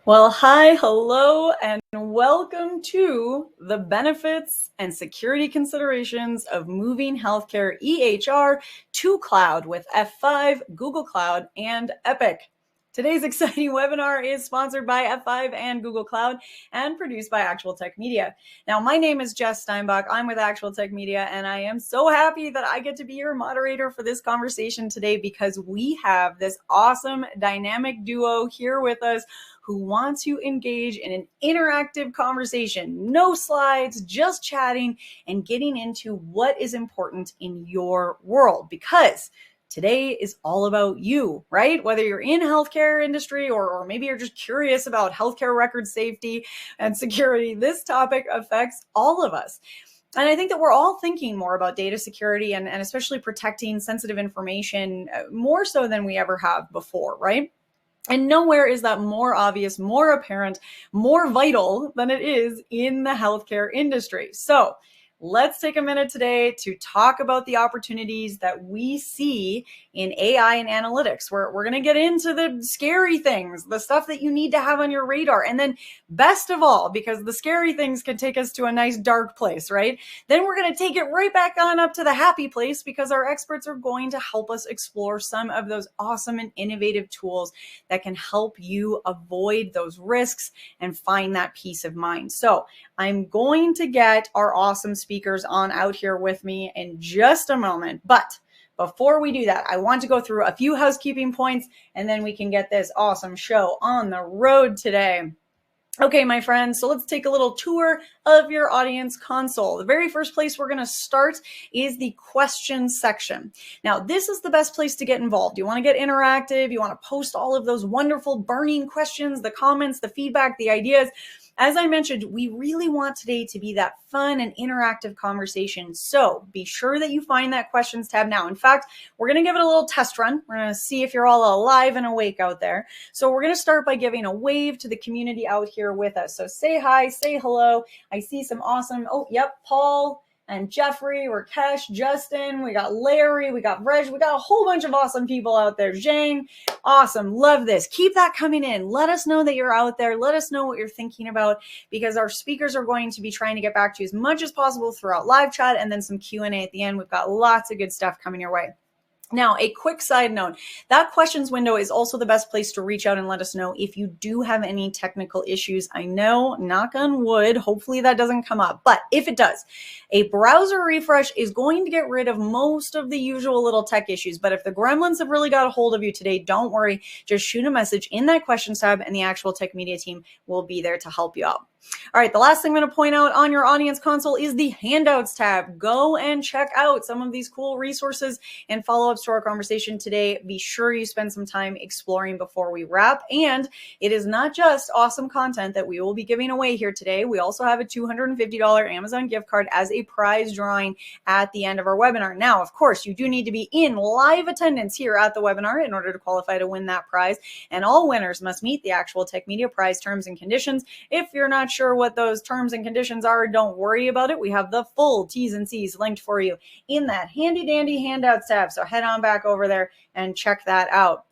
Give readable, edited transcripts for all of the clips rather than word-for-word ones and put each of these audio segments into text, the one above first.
Well, hi, hello, and welcome to the benefits and security considerations of moving healthcare EHR to cloud with F5, Google Cloud, and Epic. Today's exciting webinar is sponsored by F5 and Google Cloud and produced by Actual Tech Media. Now, my name is Jess Steinbach. I'm with Actual Tech Media, and I am so happy that I get to be your moderator for this conversation today because we have this awesome dynamic duo here with us who want to engage in an interactive conversation. No slides, just chatting and getting into what is important in your world, because today is all about you, right? Whether you're in healthcare industry or maybe you're just curious about healthcare record safety and security, this topic affects all of us. And I think that we're all thinking more about data security and especially protecting sensitive information more so than we ever have before, right? And nowhere is that more obvious, more apparent, more vital than it is in the healthcare industry. So let's take a minute today to talk about the opportunities that we see in AI and analytics. We're going to get into the scary things, the stuff that you need to have on your radar. And then best of all, because the scary things can take us to a nice dark place, right? Then we're going to take it right back on up to the happy place because our experts are going to help us explore some of those awesome and innovative tools that can help you avoid those risks and find that peace of mind. So I'm going to get our awesome speakers on out here with me in just a moment. But before we do that, I want to go through a few housekeeping points and then we can get this awesome show on the road today. Okay, my friends, so let's take a little tour of your audience console. The very first place we're going to start is the questions section. Now, this is the best place to get involved. You want to get interactive. You want to post all of those wonderful burning questions, the comments, the feedback, the ideas. As I mentioned, we really want today to be that fun and interactive conversation. So be sure that you find that questions tab now. In fact, we're going to give it a little test run. We're going to see if you're all alive and awake out there. So we're going to start by giving a wave to the community out here with us. So say hi, say hello. I see some awesome, Paul and Jeffrey, Rakesh, Justin, we got Larry, we got Reg, we got a whole bunch of awesome people out there. Jane, awesome, love this. Keep that coming in. Let us know that you're out there. Let us know what you're thinking about, because our speakers are going to be trying to get back to you as much as possible throughout live chat and then some Q&A at the end. We've got lots of good stuff coming your way. Now, a quick side note, that questions window is also the best place to reach out and let us know if you do have any technical issues. I know, knock on wood, hopefully that doesn't come up, but if it does, a browser refresh is going to get rid of most of the usual little tech issues. But if the gremlins have really got a hold of you today, don't worry, just shoot a message in that questions tab and the Actual Tech Media team will be there to help you out. All right, the last thing I'm going to point out on your audience console is the handouts tab. Go and check out some of these cool resources and follow-ups to our conversation today. Be sure you spend some time exploring before we wrap. And it is not just awesome content that we will be giving away here today. We also have a $250 Amazon gift card as a prize drawing at the end of our webinar. Now, of course, you do need to be in live attendance here at the webinar in order to qualify to win that prize. And all winners must meet the Actual Tech Media prize terms and conditions. If you're not sure what those terms and conditions are, don't worry about it. We have the full T's and C's linked for you in that handy dandy handouts tab. So head on back over there and check that out.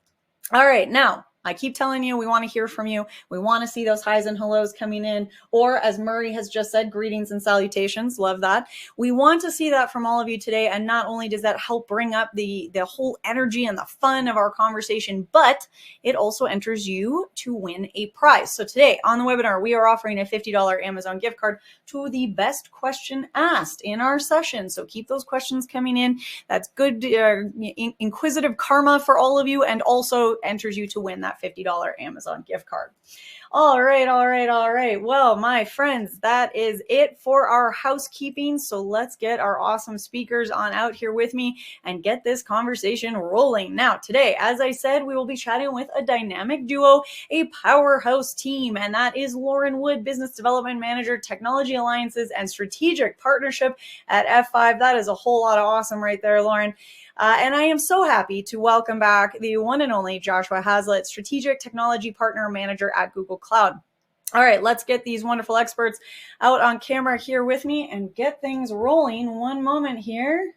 All right, now I keep telling you, we want to hear from you. We want to see those highs and hellos coming in, or as Murray has just said, greetings and salutations. Love that. We want to see that from all of you today. And not only does that help bring up the whole energy and the fun of our conversation, but it also enters you to win a prize. So today on the webinar, we are offering a $50 Amazon gift card to the best question asked in our session. So keep those questions coming in. That's good inquisitive karma for all of you, and also enters you to win that $50 Amazon gift card. All right. Well, my friends, that is it for our housekeeping. So let's get our awesome speakers on out here with me and get this conversation rolling. Now, today, as I said, we will be chatting with a dynamic duo, a powerhouse team, and that is Lauren Wood, Business Development Manager, Technology Alliances and Strategic Partnership at F5. That is a whole lot of awesome right there, Lauren. And I am so happy to welcome back the one and only Joshua Hazlitt, Strategic Technology Partner Manager at Google Cloud. All right, let's get these wonderful experts out on camera here with me and get things rolling. One moment here.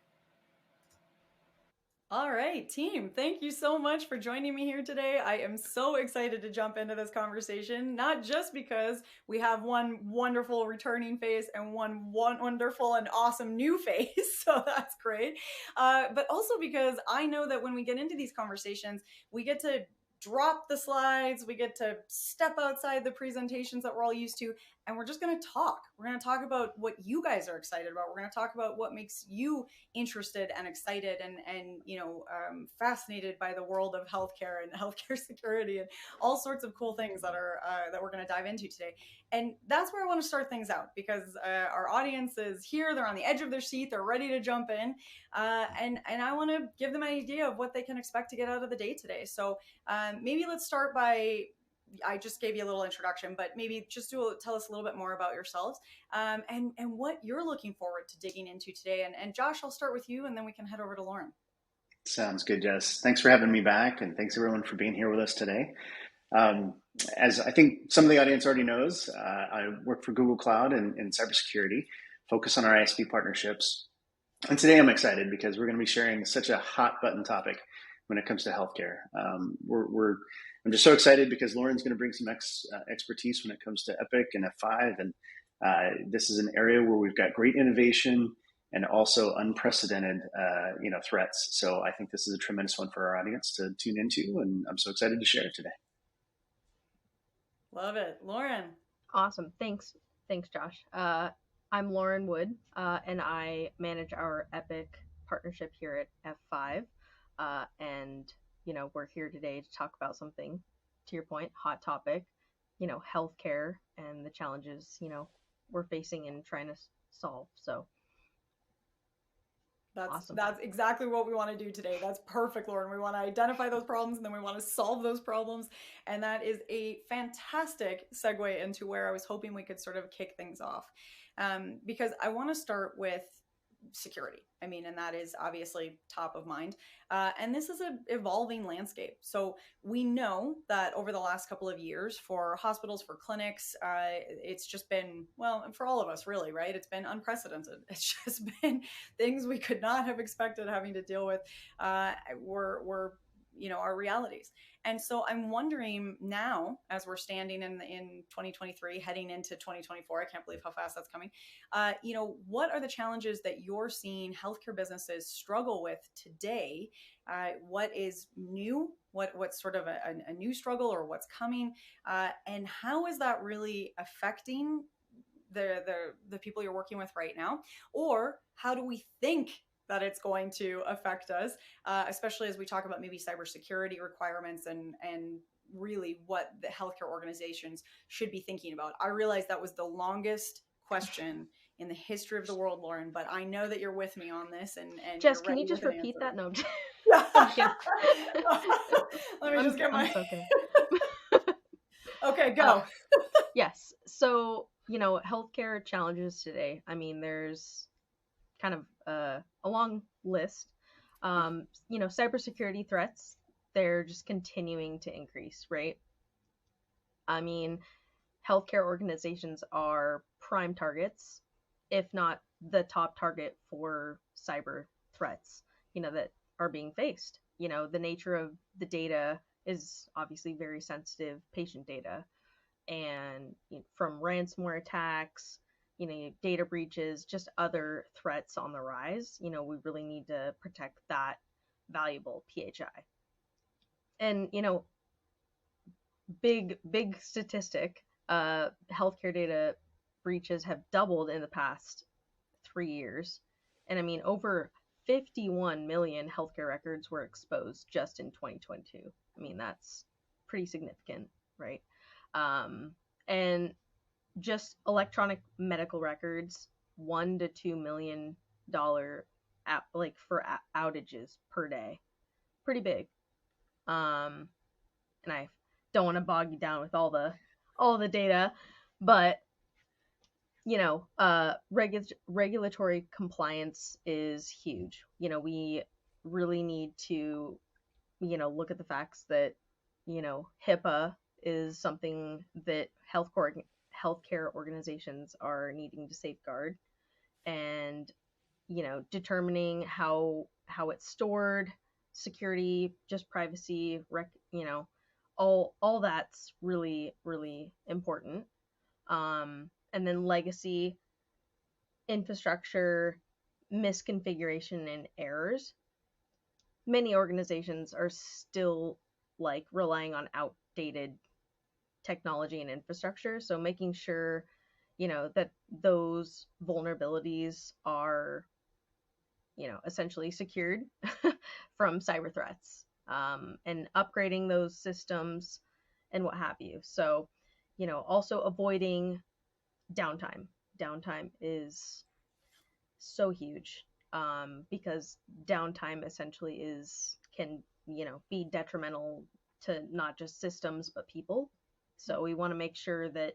All right, team. Thank you so much for joining me here today. I am so excited to jump into this conversation, not just because we have one wonderful returning face and one wonderful and awesome new face, so that's great, but also because I know that when we get into these conversations, we get to drop the slides, we get to step outside the presentations that we're all used to, and we're just going to talk. We're going to talk about what you guys are excited about. We're going to talk about what makes you interested and excited and fascinated by the world of healthcare and healthcare security and all sorts of cool things that we're going to dive into today. And that's where I want to start things out, because our audience is here. They're on the edge of their seat. They're ready to jump in, and I want to give them an idea of what they can expect to get out of the day today. So maybe let's start by, I just gave you a little introduction, but maybe just tell us a little bit more about yourselves, and what you're looking forward to digging into today. And Josh, I'll start with you, and then we can head over to Lauren. Sounds good, Jess. Thanks for having me back, and thanks everyone for being here with us today. Um, as I think some of the audience already knows, I work for Google Cloud in cybersecurity, focus on our ISP partnerships. And today I'm excited because we're going to be sharing such a hot button topic when it comes to healthcare. I'm just so excited because Lauren's going to bring some expertise when it comes to Epic and F5, and this is an area where we've got great innovation and also unprecedented, threats. So I think this is a tremendous one for our audience to tune into, and I'm so excited to share it today. Love it, Lauren. Awesome, thanks, Josh. I'm Lauren Wood, and I manage our Epic partnership here at F5, and we're here today to talk about something, to your point, hot topic, healthcare and the challenges we're facing and trying to solve. So. That's exactly what we want to do today. That's perfect, Lauren. We want to identify those problems, and then we want to solve those problems. And that is a fantastic segue into where I was hoping we could sort of kick things off. Because I want to start with security. I mean, and that is obviously top of mind. And this is an evolving landscape. So we know that over the last couple of years, for hospitals, for clinics, it's just been, well, for all of us really, right? It's been unprecedented. It's just been things we could not have expected having to deal with, were our realities. And so I'm wondering now, as we're standing in 2023, heading into 2024, I can't believe how fast that's coming. What are the challenges that you're seeing healthcare businesses struggle with today? What is new? What's sort of a new struggle, or what's coming? And how is that really affecting the people you're working with right now? Or how do we think that it's going to affect us, especially as we talk about maybe cybersecurity requirements and really what the healthcare organizations should be thinking about? I realize that was the longest question in the history of the world, Lauren, but I know that you're with me on this. And Jess, can you just repeat that? No. Let me just get my. Okay. Okay, go. Yes. So healthcare challenges today. I mean, there's kind of a long list. Cybersecurity threats, they're just continuing to increase, right? I mean, healthcare organizations are prime targets, if not the top target for cyber threats, that are being faced. The nature of the data is obviously very sensitive patient data, and from ransomware attacks, data breaches, just other threats on the rise, we really need to protect that valuable PHI. And, big statistic, healthcare data breaches have doubled in the past 3 years. And I mean, over 51 million healthcare records were exposed just in 2022. I mean, that's pretty significant, right? And just electronic medical records, $1 to $2 million for outages per day, pretty big. And I don't want to bog you down with all the data, but regulatory compliance is huge. We really need to look at the facts that HIPAA is something that healthcare organizations are needing to safeguard, and determining how it's stored, security, just privacy, all that's really, really important. And then legacy, infrastructure, misconfiguration, and errors. Many organizations are still like relying on outdated technology and infrastructure. So making sure, that those vulnerabilities are, essentially secured from cyber threats, and upgrading those systems and what have you. So, also avoiding downtime. Downtime is so huge, because downtime essentially can be detrimental to not just systems but people. So we want to make sure that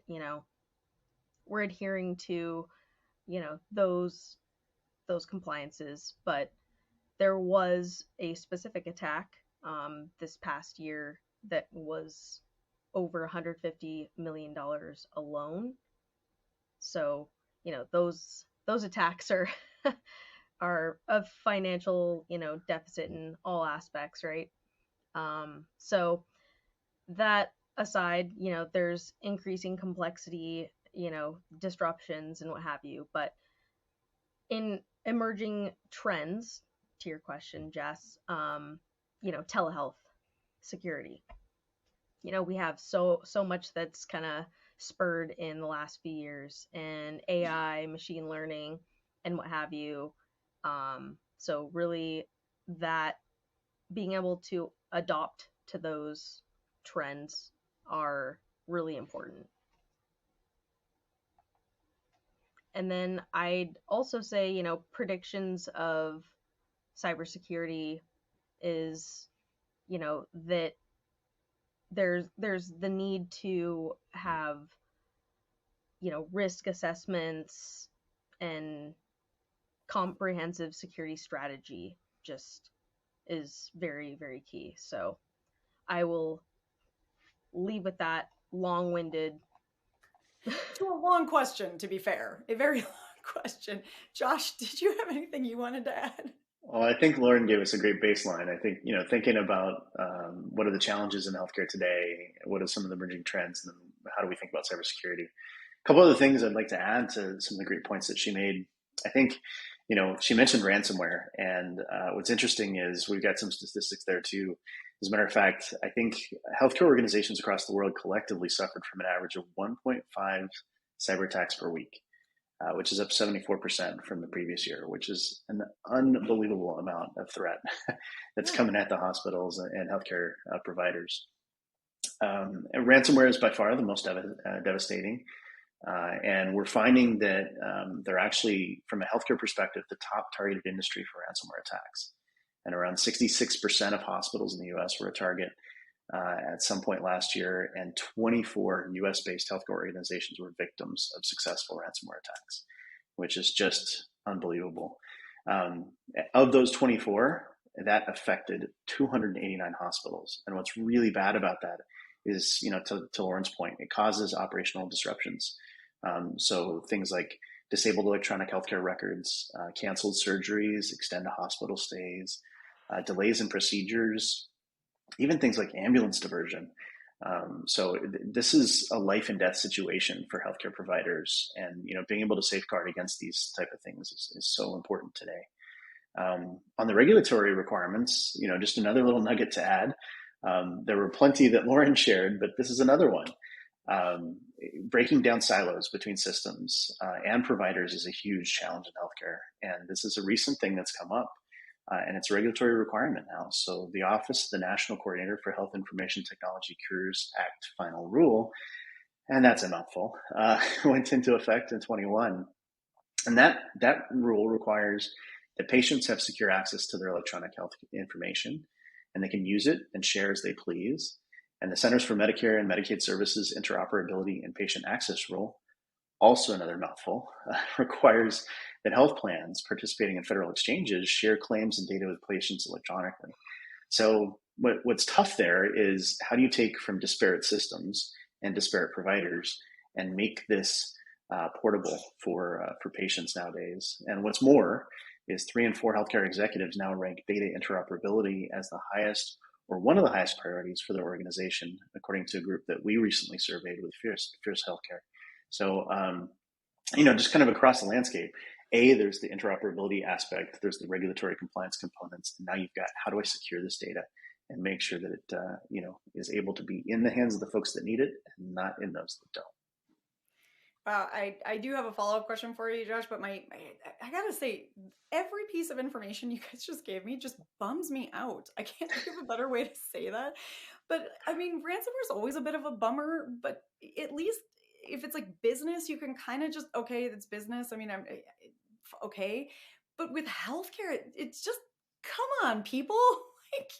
we're adhering to those compliances. But there was a specific attack this past year that was over $150 million alone. So those attacks are are a financial deficit in all aspects, right? So that aside, there's increasing complexity, disruptions and what have you. But in emerging trends, to your question, Jess, telehealth security. We have so much that's kind of spurred in the last few years, and AI, machine learning, and what have you. So really, that being able to adopt to those trends are really important. And then I'd also say, predictions of cybersecurity is, that there's the need to have, risk assessments and comprehensive security strategy just is very, very key. So I will leave with that long-winded. To a long question, to be fair, a very long question. Josh, did you have anything you wanted to add? Well, I think Lauren gave us a great baseline. I think, thinking about what are the challenges in healthcare today, what are some of the emerging trends, and how do we think about cybersecurity? A couple other things I'd like to add to some of the great points that she made. I think, she mentioned ransomware, and what's interesting is we've got some statistics there too. As a matter of fact, I think healthcare organizations across the world collectively suffered from an average of 1.5 cyber attacks per week, which is up 74% from the previous year, which is an unbelievable amount of threat that's coming at the hospitals and healthcare providers. And ransomware is by far the most devastating. And we're finding that they're actually, from a healthcare perspective, the top targeted industry for ransomware attacks. And around 66% of hospitals in the US were a target at some point last year, and 24 US-based healthcare organizations were victims of successful ransomware attacks, which is just unbelievable. Of those 24, that affected 289 hospitals. And what's really bad about that is, to Lauren's point, it causes operational disruptions. So things like disabled electronic healthcare records, canceled surgeries, extended hospital stays, delays in procedures, even things like ambulance diversion. So this is a life and death situation for healthcare providers, and being able to safeguard against these type of things is so important today. On the regulatory requirements, just another little nugget to add. There were plenty that Lauren shared, but this is another one. Breaking down silos between systems and providers is a huge challenge in healthcare, and this is a recent thing that's come up. And it's a regulatory requirement now. So the Office of the National Coordinator for Health Information Technology Cures Act final rule, and that's a mouthful, went into effect in 21. And that rule requires that patients have secure access to their electronic health information, and they can use it and share as they please. And the Centers for Medicare and Medicaid Services Interoperability and Patient Access Rule, also another mouthful, requires that health plans participating in federal exchanges share claims and data with patients electronically. So what's tough there is, how do you take from disparate systems and disparate providers and make this portable for patients nowadays? And what's more is 3 and 4 healthcare executives now rank data interoperability as the highest or one of the highest priorities for their organization, according to a group that we recently surveyed with Fierce Healthcare. So, just kind of across the landscape, there's the interoperability aspect, there's the regulatory compliance components, and now you've got how do I secure this data and make sure that it, is able to be in the hands of the folks that need it and not in those that don't. I do have a follow-up question for you, Josh, but I gotta say, every piece of information you guys just gave me just bums me out. I can't think of a better way to say that. But I mean, ransomware is always a bit of a bummer, but at least if it's like business, you can kind of just, okay, it's business. I mean, I'm okay. But with healthcare, it's just, come on, people. Like,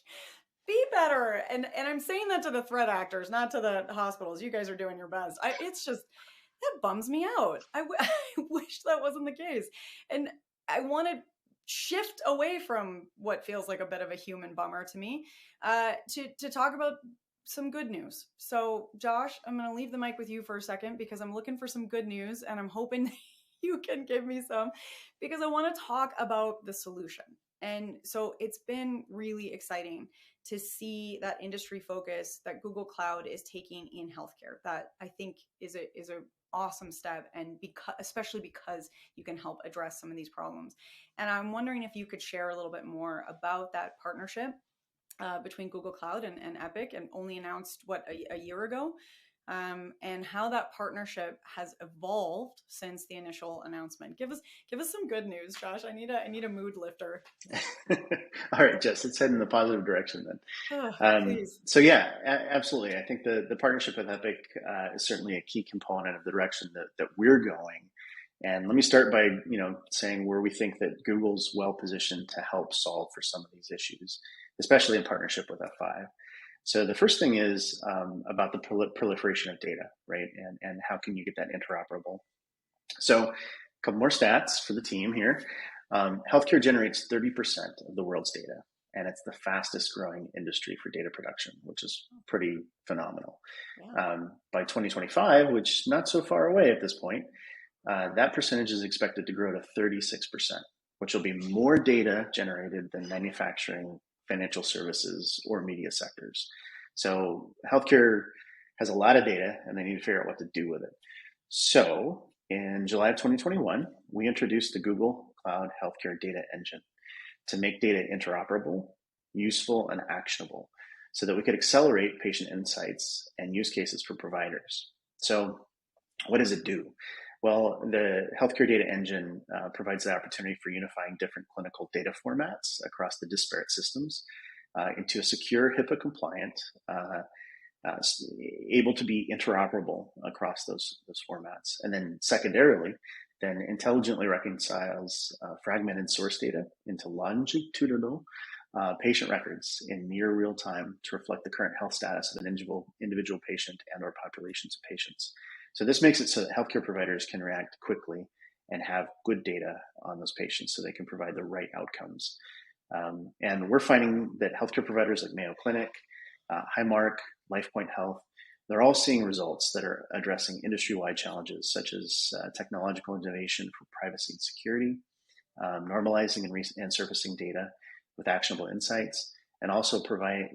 be better. And I'm saying that to the threat actors, not to the hospitals. You guys are doing your best. It's just, that bums me out. I wish that wasn't the case. And I want to shift away from what feels like a bit of a human bummer to me to talk about some good news. So, Josh, I'm going to leave the mic with you for a second because I'm looking for some good news and I'm hoping you can give me some because I want to talk about the solution. And so it's been really exciting to see that industry focus that Google Cloud is taking in healthcare. That I think is a awesome step, and especially because you can help address some of these problems. And I'm wondering if you could share a little bit more about that partnership between Google Cloud and Epic, and only announced a year ago, and how that partnership has evolved since the initial announcement. Give us some good news, Josh. I need a mood lifter. All right, Jess, let's head in the positive direction then. Please. So yeah, absolutely. I think the partnership with Epic is certainly a key component of the direction that we're going. And let me start by saying where we think that Google's well positioned to help solve for some of these issues, especially in partnership with F5. So the first thing is about the proliferation of data, right? And how can you get that interoperable? So a couple more stats for the team here. Healthcare generates 30% of the world's data, and it's the fastest growing industry for data production, which is pretty phenomenal. Yeah. By 2025, which is not so far away at this point, that percentage is expected to grow to 36%, which will be more data generated than manufacturing, financial services, or media sectors. So healthcare has a lot of data, and they need to figure out what to do with it. So in July of 2021, we introduced the Google Cloud Healthcare Data Engine to make data interoperable, useful, and actionable so that we could accelerate patient insights and use cases for providers. So what does it do? Well, the Healthcare Data Engine provides the opportunity for unifying different clinical data formats across the disparate systems into a secure, HIPAA-compliant, able to be interoperable across those formats. And then secondarily, then intelligently reconciles fragmented source data into longitudinal patient records in near real time to reflect the current health status of an individual patient and or populations of patients. So this makes it so that healthcare providers can react quickly and have good data on those patients so they can provide the right outcomes. And we're finding that healthcare providers like Mayo Clinic, Highmark, LifePoint Health, they're all seeing results that are addressing industry-wide challenges such as technological innovation for privacy and security, normalizing and surfacing data with actionable insights, and also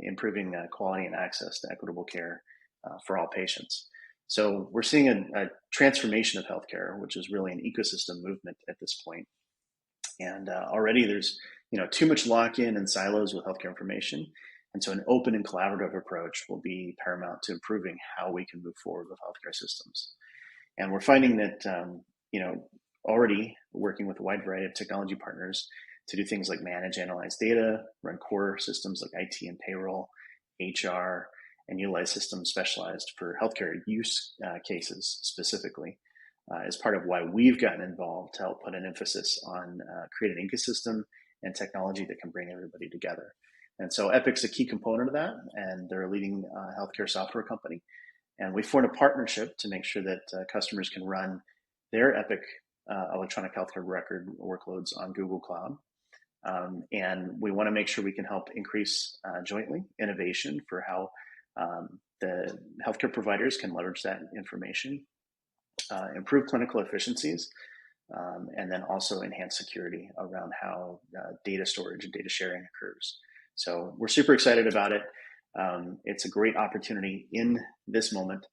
improving quality and access to equitable care for all patients. So we're seeing a transformation of healthcare, which is really an ecosystem movement at this point. And already there's too much lock-in and silos with healthcare information. And so an open and collaborative approach will be paramount to improving how we can move forward with healthcare systems. And we're finding that, already working with a wide variety of technology partners to do things like manage, analyze data, run core systems like IT and payroll, HR, and utilize systems specialized for healthcare use cases specifically, is part of why we've gotten involved to help put an emphasis on create an ecosystem and technology that can bring everybody together. And so Epic's a key component of that, and they're a leading healthcare software company. And we formed a partnership to make sure that customers can run their Epic electronic healthcare record workloads on Google Cloud. And we want to make sure we can help increase jointly innovation for how the healthcare providers can leverage that information, improve clinical efficiencies, and then also enhance security around how data storage and data sharing occurs. So we're super excited about it. It's a great opportunity in this moment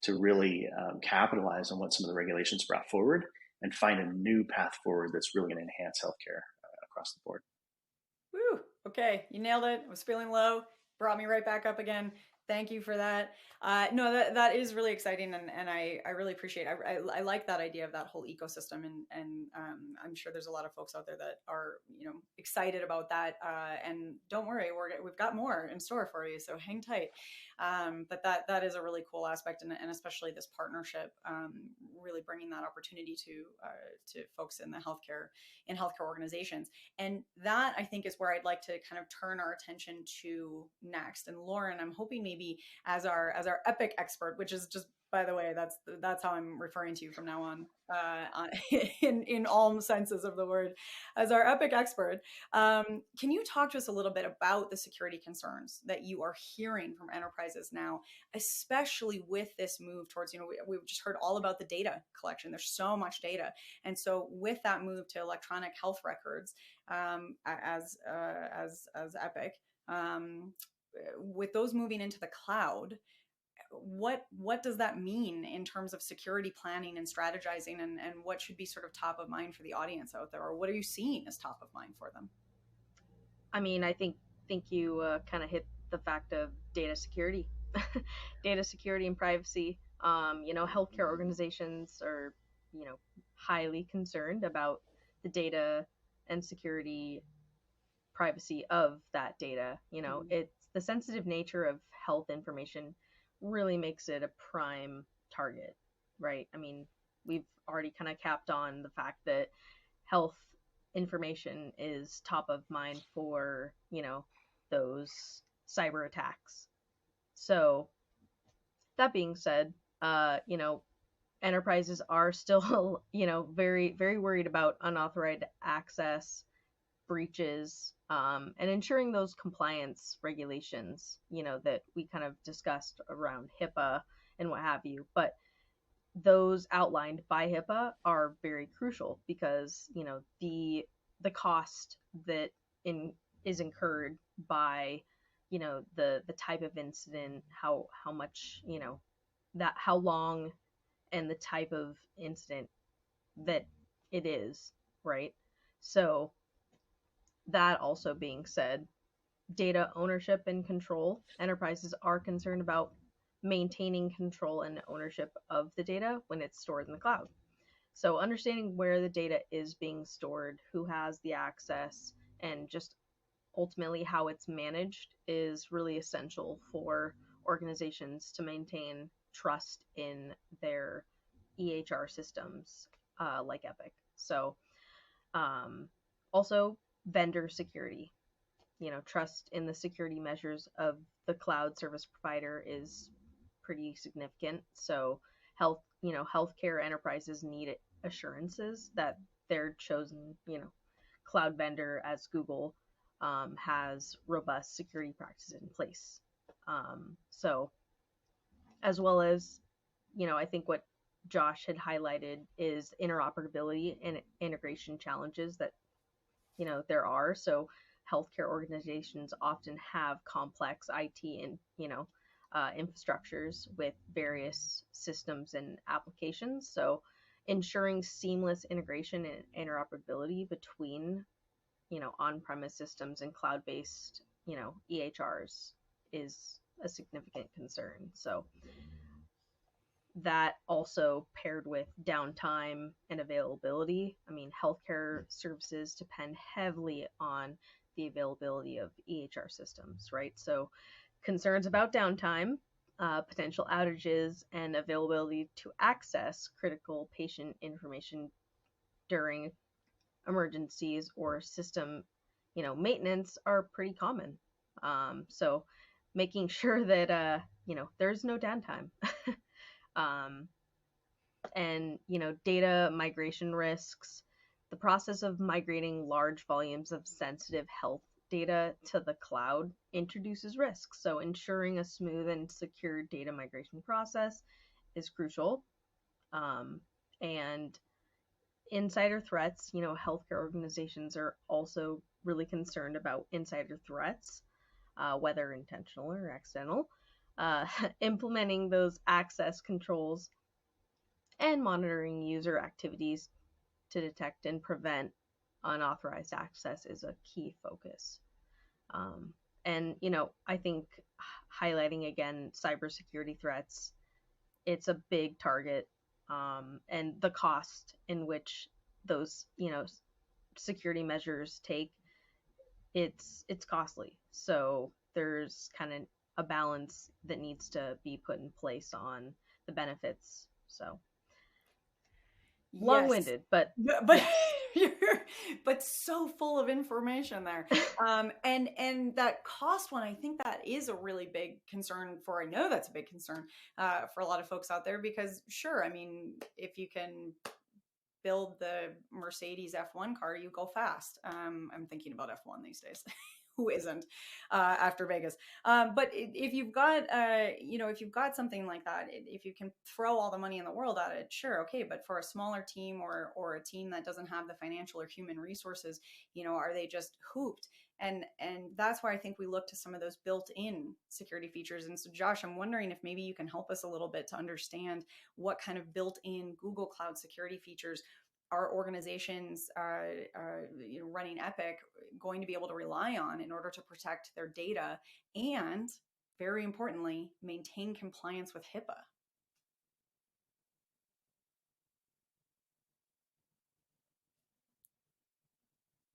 to really capitalize on what some of the regulations brought forward and find a new path forward that's really going to enhance healthcare across the board. Woo! Okay, you nailed it. I was feeling low, brought me right back up again. Thank you for that. No, that is really exciting, and I really appreciate it. I like that idea of that whole ecosystem, and I'm sure there's a lot of folks out there that are excited about that. And don't worry, we've got more in store for you, so hang tight. But that is a really cool aspect, and especially this partnership, really bringing that opportunity to folks in the healthcare organizations. And that, I think, is where I'd like to kind of turn our attention to next. And Lauren, I'm hoping maybe as our epic expert, which is just, by the way, that's how I'm referring to you from now on, in all senses of the word, as our epic expert. Can you talk to us a little bit about the security concerns that you are hearing from enterprises now, especially with this move towards, we've just heard all about the data collection. There's so much data. And so with that move to electronic health records, as Epic, with those moving into the cloud, what does that mean in terms of security planning and strategizing, and what should be sort of top of mind for the audience out there, or what are you seeing as top of mind for them? I mean, I think you kind of hit the fact of data security, data security and privacy. Healthcare organizations are, highly concerned about the data and security, privacy of that data. It's the sensitive nature of health information really makes it a prime target, right? I mean, we've already kind of capped on the fact that health information is top of mind for, those cyber attacks. So that being said, enterprises are still, very, very worried about unauthorized access, breaches, and ensuring those compliance regulations, that we kind of discussed around HIPAA and what have you. But those outlined by HIPAA are very crucial because, the cost that is incurred by, the type of incident, how much, that how long, and the type of incident that it is, right? So that also being said, data ownership and control. Enterprises are concerned about maintaining control and ownership of the data when it's stored in the cloud. So understanding where the data is being stored, who has the access, and just ultimately how it's managed is really essential for organizations to maintain trust in their EHR systems, like Epic. So also vendor security. Trust in the security measures of the cloud service provider is pretty significant. So healthcare enterprises need assurances that their chosen, cloud vendor, as Google, has robust security practices in place. So as well as, I think what Josh had highlighted is interoperability and integration challenges that, there are. So healthcare organizations often have complex IT and, infrastructures with various systems and applications. So ensuring seamless integration and interoperability between, on-premise systems and cloud-based, EHRs is a significant concern. So that also paired with downtime and availability. I mean, healthcare services depend heavily on the availability of EHR systems, right? So concerns about downtime, potential outages, and availability to access critical patient information during emergencies or system, maintenance are pretty common. So making sure that, there's no downtime. And, data migration risks. The process of migrating large volumes of sensitive health data to the cloud introduces risks. So ensuring a smooth and secure data migration process is crucial. And insider threats, healthcare organizations are also really concerned about insider threats, whether intentional or accidental. Implementing those access controls and monitoring user activities to detect and prevent unauthorized access is a key focus. And, I think highlighting again cybersecurity threats, it's a big target, and the cost in which those, security measures take, it's costly. So there's kind of a balance that needs to be put in place on the benefits. So long-winded, but but but so full of information there. And that cost one, I think that is a really big concern I know that's a big concern for a lot of folks out there, because sure, I mean, if you can build the Mercedes F1 car, you go fast. I'm thinking about F1 these days. Who isn't after Vegas? But if you've got, if you've got something like that, if you can throw all the money in the world at it, sure, okay. But for a smaller team or a team that doesn't have the financial or human resources, are they just hooped? And that's why I think we look to some of those built-in security features. And so, Josh, I'm wondering if maybe you can help us a little bit to understand what kind of built-in Google Cloud security features are organizations running Epic going to be able to rely on in order to protect their data and, very importantly, maintain compliance with HIPAA.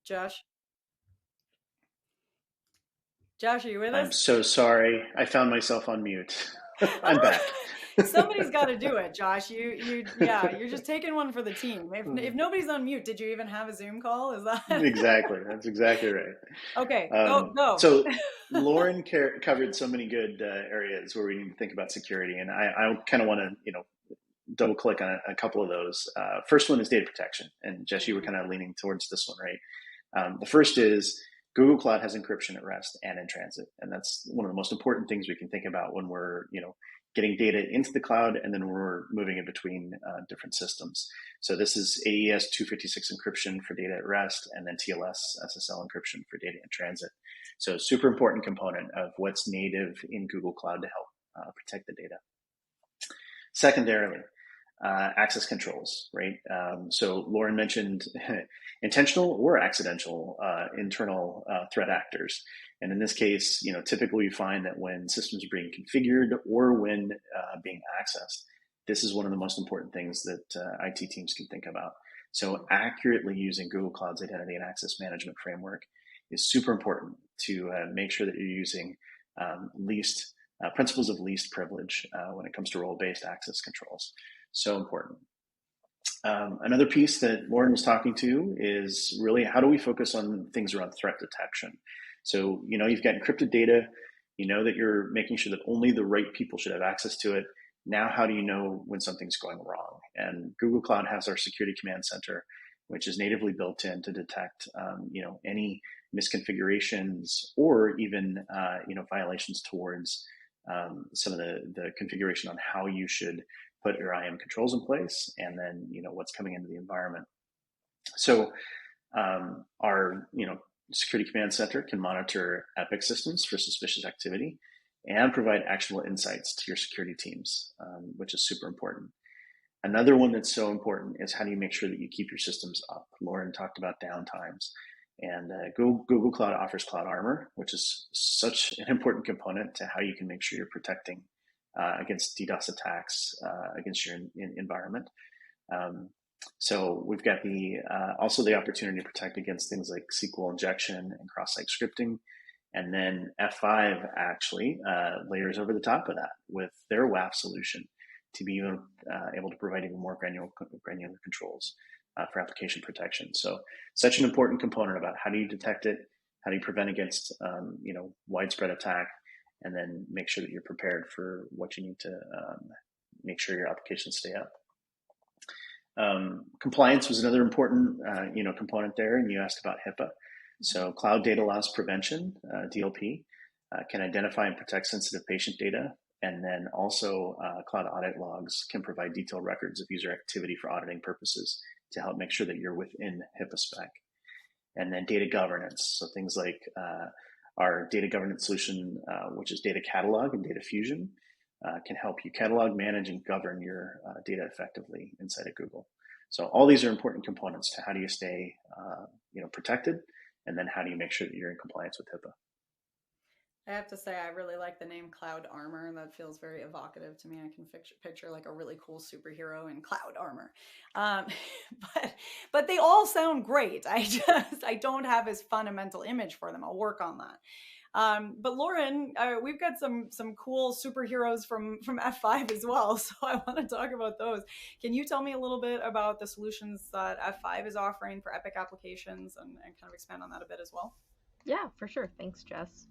Josh? Josh, are you with us? I'm so sorry. I found myself on mute. I'm back. Somebody's got to do it, Josh. You're just taking one for the team. If nobody's on mute, did you even have a Zoom call? Is that Exactly? That's exactly right. Okay, go. So Lauren covered so many good areas where we need to think about security, and I kind of want to double click on a couple of those. First one is data protection, and Jess, you were kind of leaning towards this one, right? The first is Google Cloud has encryption at rest and in transit, and that's one of the most important things we can think about when we're getting data into the cloud and then we're moving it between different systems. So this is AES 256 encryption for data at rest, and then TLS SSL encryption for data in transit. So super important component of what's native in Google Cloud to help protect the data. Secondarily, access controls, right? So Lauren mentioned intentional or accidental internal threat actors. And in this case, typically you find that when systems are being configured or when being accessed, this is one of the most important things that IT teams can think about. So accurately using Google Cloud's identity and access management framework is super important to make sure that you're using principles of least privilege when it comes to role-based access controls. So important. Another piece that Lauren was talking to is really how do we focus on things around threat detection? So, you've got encrypted data, that you're making sure that only the right people should have access to it. Now, how do you know when something's going wrong? And Google Cloud has our security command center, which is natively built in to detect, any misconfigurations or even, violations towards some of the configuration on how you should put your IAM controls in place, and then what's coming into the environment. So our security command center can monitor Epic systems for suspicious activity and provide actionable insights to your security teams, which is super important. Another one that's so important is how do you make sure that you keep your systems up? Lauren talked about downtimes. And Google Cloud offers Cloud Armor, which is such an important component to how you can make sure you're protecting against DDoS attacks against your environment. So we've got also the opportunity to protect against things like SQL injection and cross-site scripting. And then F5 actually layers over the top of that with their WAF solution to be able to provide even more granular controls for application protection. So such an important component about how do you detect it, how do you prevent against widespread attack, and then make sure that you're prepared for what you need to make sure your applications stay up. Compliance was another important component there, and you asked about HIPAA. So Cloud Data Loss Prevention, DLP, can identify and protect sensitive patient data. And then also Cloud Audit Logs can provide detailed records of user activity for auditing purposes to help make sure that you're within HIPAA spec. And then data governance, so things like our data governance solution, which is Data Catalog and Data Fusion, can help you catalog, manage, and govern your data effectively inside of Google. So all these are important components to how do you stay protected, and then how do you make sure that you're in compliance with HIPAA. I have to say, I really like the name Cloud Armor. That feels very evocative to me. I can picture like a really cool superhero in cloud armor. Um, but they all sound great. I don't have as fundamental image for them. I'll work on that. But Lauren, we've got some cool superheroes from F5 as well. So I want to talk about those. Can you tell me a little bit about the solutions that F5 is offering for Epic applications and kind of expand on that a bit as well? Yeah, for sure. Thanks, Jess.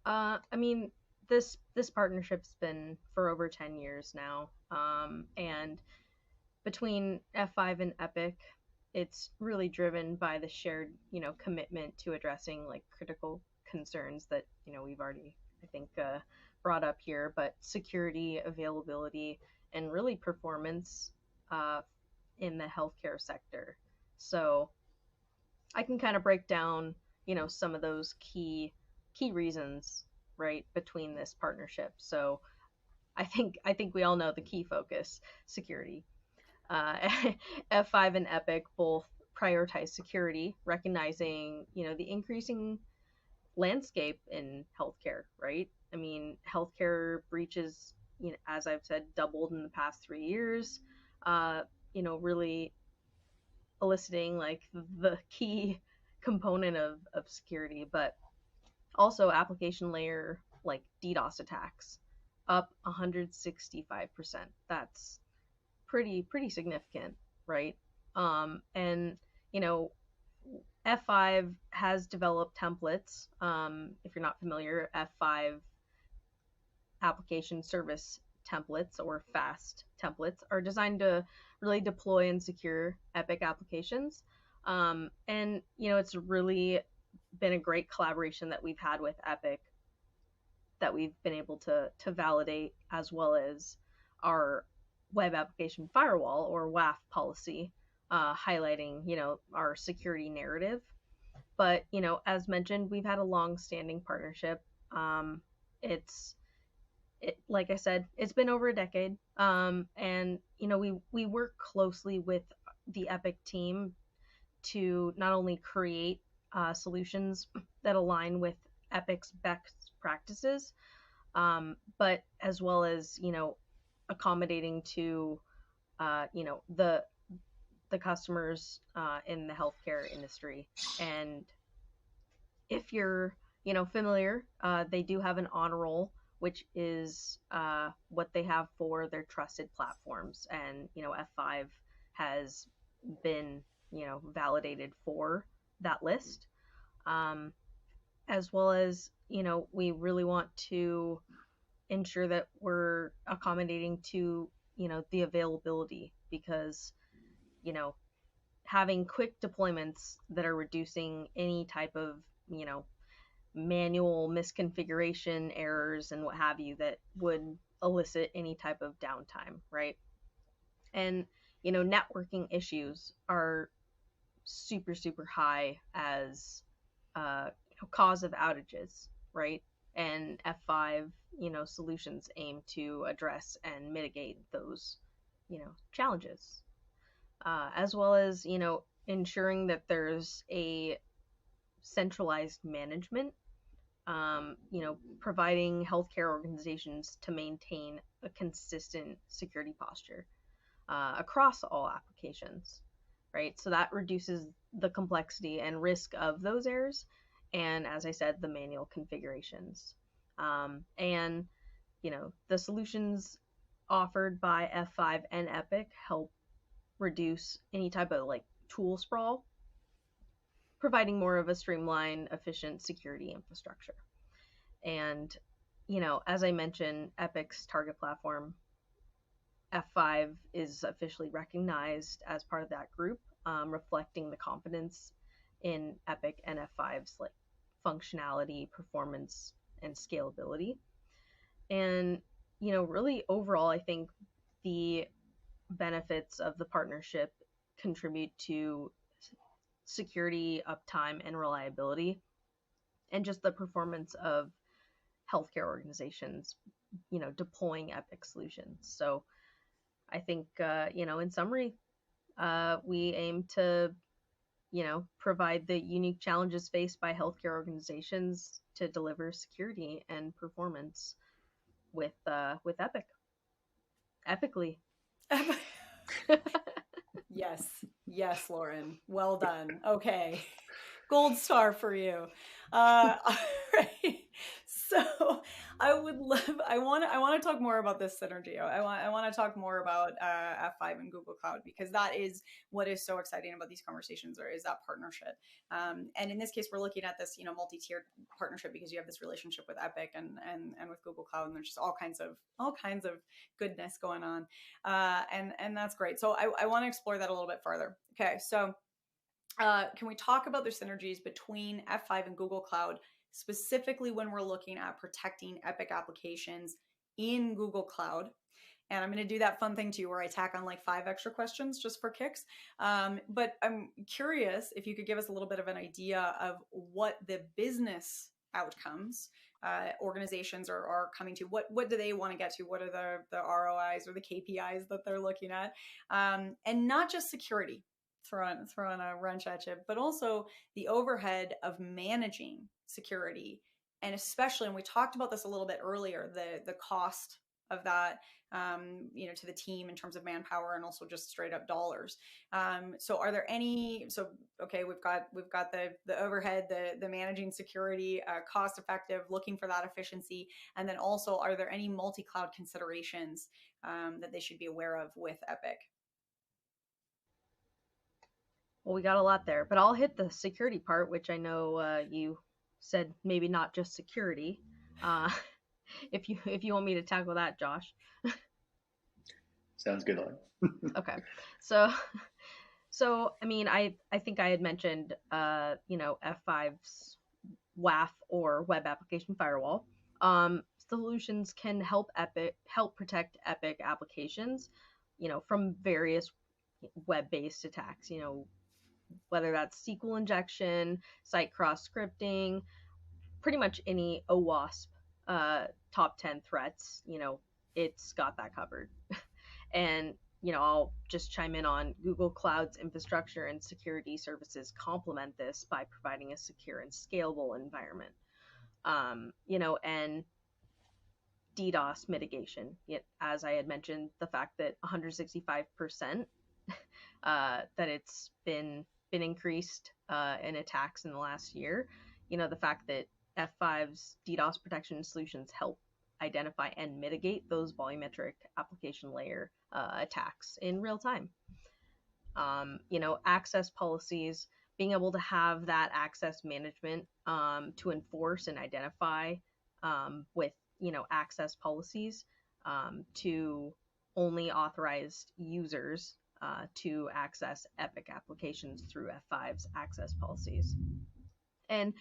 I mean, this partnership's been for over 10 years now. And between F5 and Epic, it's really driven by the shared, commitment to addressing like critical concerns that, we've already, I think, brought up here, but security, availability, and really performance in the healthcare sector. So I can kind of break down, some of those key reasons, right, between this partnership. So I think we all know the key focus: security. F5 and Epic both prioritize security, recognizing, the increasing landscape in healthcare, right? I mean, healthcare breaches, as I've said, doubled in the past 3 years. Really eliciting like the key component of security, but also application layer like DDoS attacks up 165%. That's pretty significant, right? And F5 has developed templates. If you're not familiar, F5 application service templates, or FAST templates, are designed to really deploy and secure Epic applications. And it's really been a great collaboration that we've had with Epic, that we've been able to validate, as well as our web application firewall, or WAF policy, highlighting our security narrative. But as mentioned, we've had a long-standing partnership. Like I said, it's been over a decade. And we work closely with the Epic team to not only create solutions that align with Epic's best practices, but as well as accommodating to the customers in the healthcare industry. And if you're familiar, they do have an honor roll, which is what they have for their trusted platforms. And F5 has been validated for that list, as well as we really want to ensure that we're accommodating to the availability, because having quick deployments that are reducing any type of manual misconfiguration errors and what have you that would elicit any type of downtime, right? And networking issues are super high as cause of outages, right? And F5 solutions aim to address and mitigate those challenges, as well as ensuring that there's a centralized management, providing healthcare organizations to maintain a consistent security posture across all applications, right? So that reduces the complexity and risk of those errors, and as I said, the manual configurations. And the solutions offered by F5 and Epic help reduce any type of like tool sprawl, providing more of a streamlined, efficient security infrastructure. And as I mentioned, Epic's target platform, F5, is officially recognized as part of that group, reflecting the confidence in Epic and F5's like functionality, performance, and scalability. And really overall, I think the benefits of the partnership contribute to security, uptime, and reliability, and just the performance of healthcare organizations, deploying Epic solutions. So I think, in summary, we aim to, provide the unique challenges faced by healthcare organizations to deliver security and performance with Epic. Epically. Yes, Lauren. Well done. Okay. Gold star for you. All right. So I want to talk more about this synergy. I want to talk more about F5 and Google Cloud, because that is what is so exciting about these conversations, or is that partnership. And in this case, we're looking at this, multi-tiered partnership, because you have this relationship with Epic and with Google Cloud, and there's just all kinds of goodness going on. And that's great. So I want to explore that a little bit further. Okay. So can we talk about the synergies between F5 and Google Cloud, specifically when we're looking at protecting Epic applications in Google Cloud? And I'm going to do that fun thing too, where I tack on like 5 extra questions just for kicks. But I'm curious if you could give us a little bit of an idea of what the business outcomes organizations are coming to. What do they want to get to? What are the ROIs or the KPIs that they're looking at? And not just security, throwing a wrench at you, but also the overhead of managing security. And especially, and we talked about this a little bit earlier, the cost of that, to the team in terms of manpower, and also just straight up dollars. So are there any, okay, we've got the overhead, the managing security, cost effective, looking for that efficiency. And then also, are there any multi-cloud considerations that they should be aware of with Epic? Well, we got a lot there, but I'll hit the security part, which I know you said maybe not just security. If you want me to tackle that, Josh. Sounds good, Lauren. Okay, so I mean, I think I had mentioned F5's WAF, or Web Application Firewall. Solutions can help protect Epic applications, from various web-based attacks. Whether that's SQL injection, site cross scripting, pretty much any OWASP top 10 threats, it's got that covered. And, I'll just chime in on Google Cloud's infrastructure and security services complement this by providing a secure and scalable environment. And DDoS mitigation, as I had mentioned, the fact that 165% that it's been increased in attacks in the last year. The fact that F5's DDoS protection solutions help identify and mitigate those volumetric application layer attacks in real time. Access policies, being able to have that access management to enforce and identify with, access policies to only authorized users to access Epic applications through F5's access policies. And,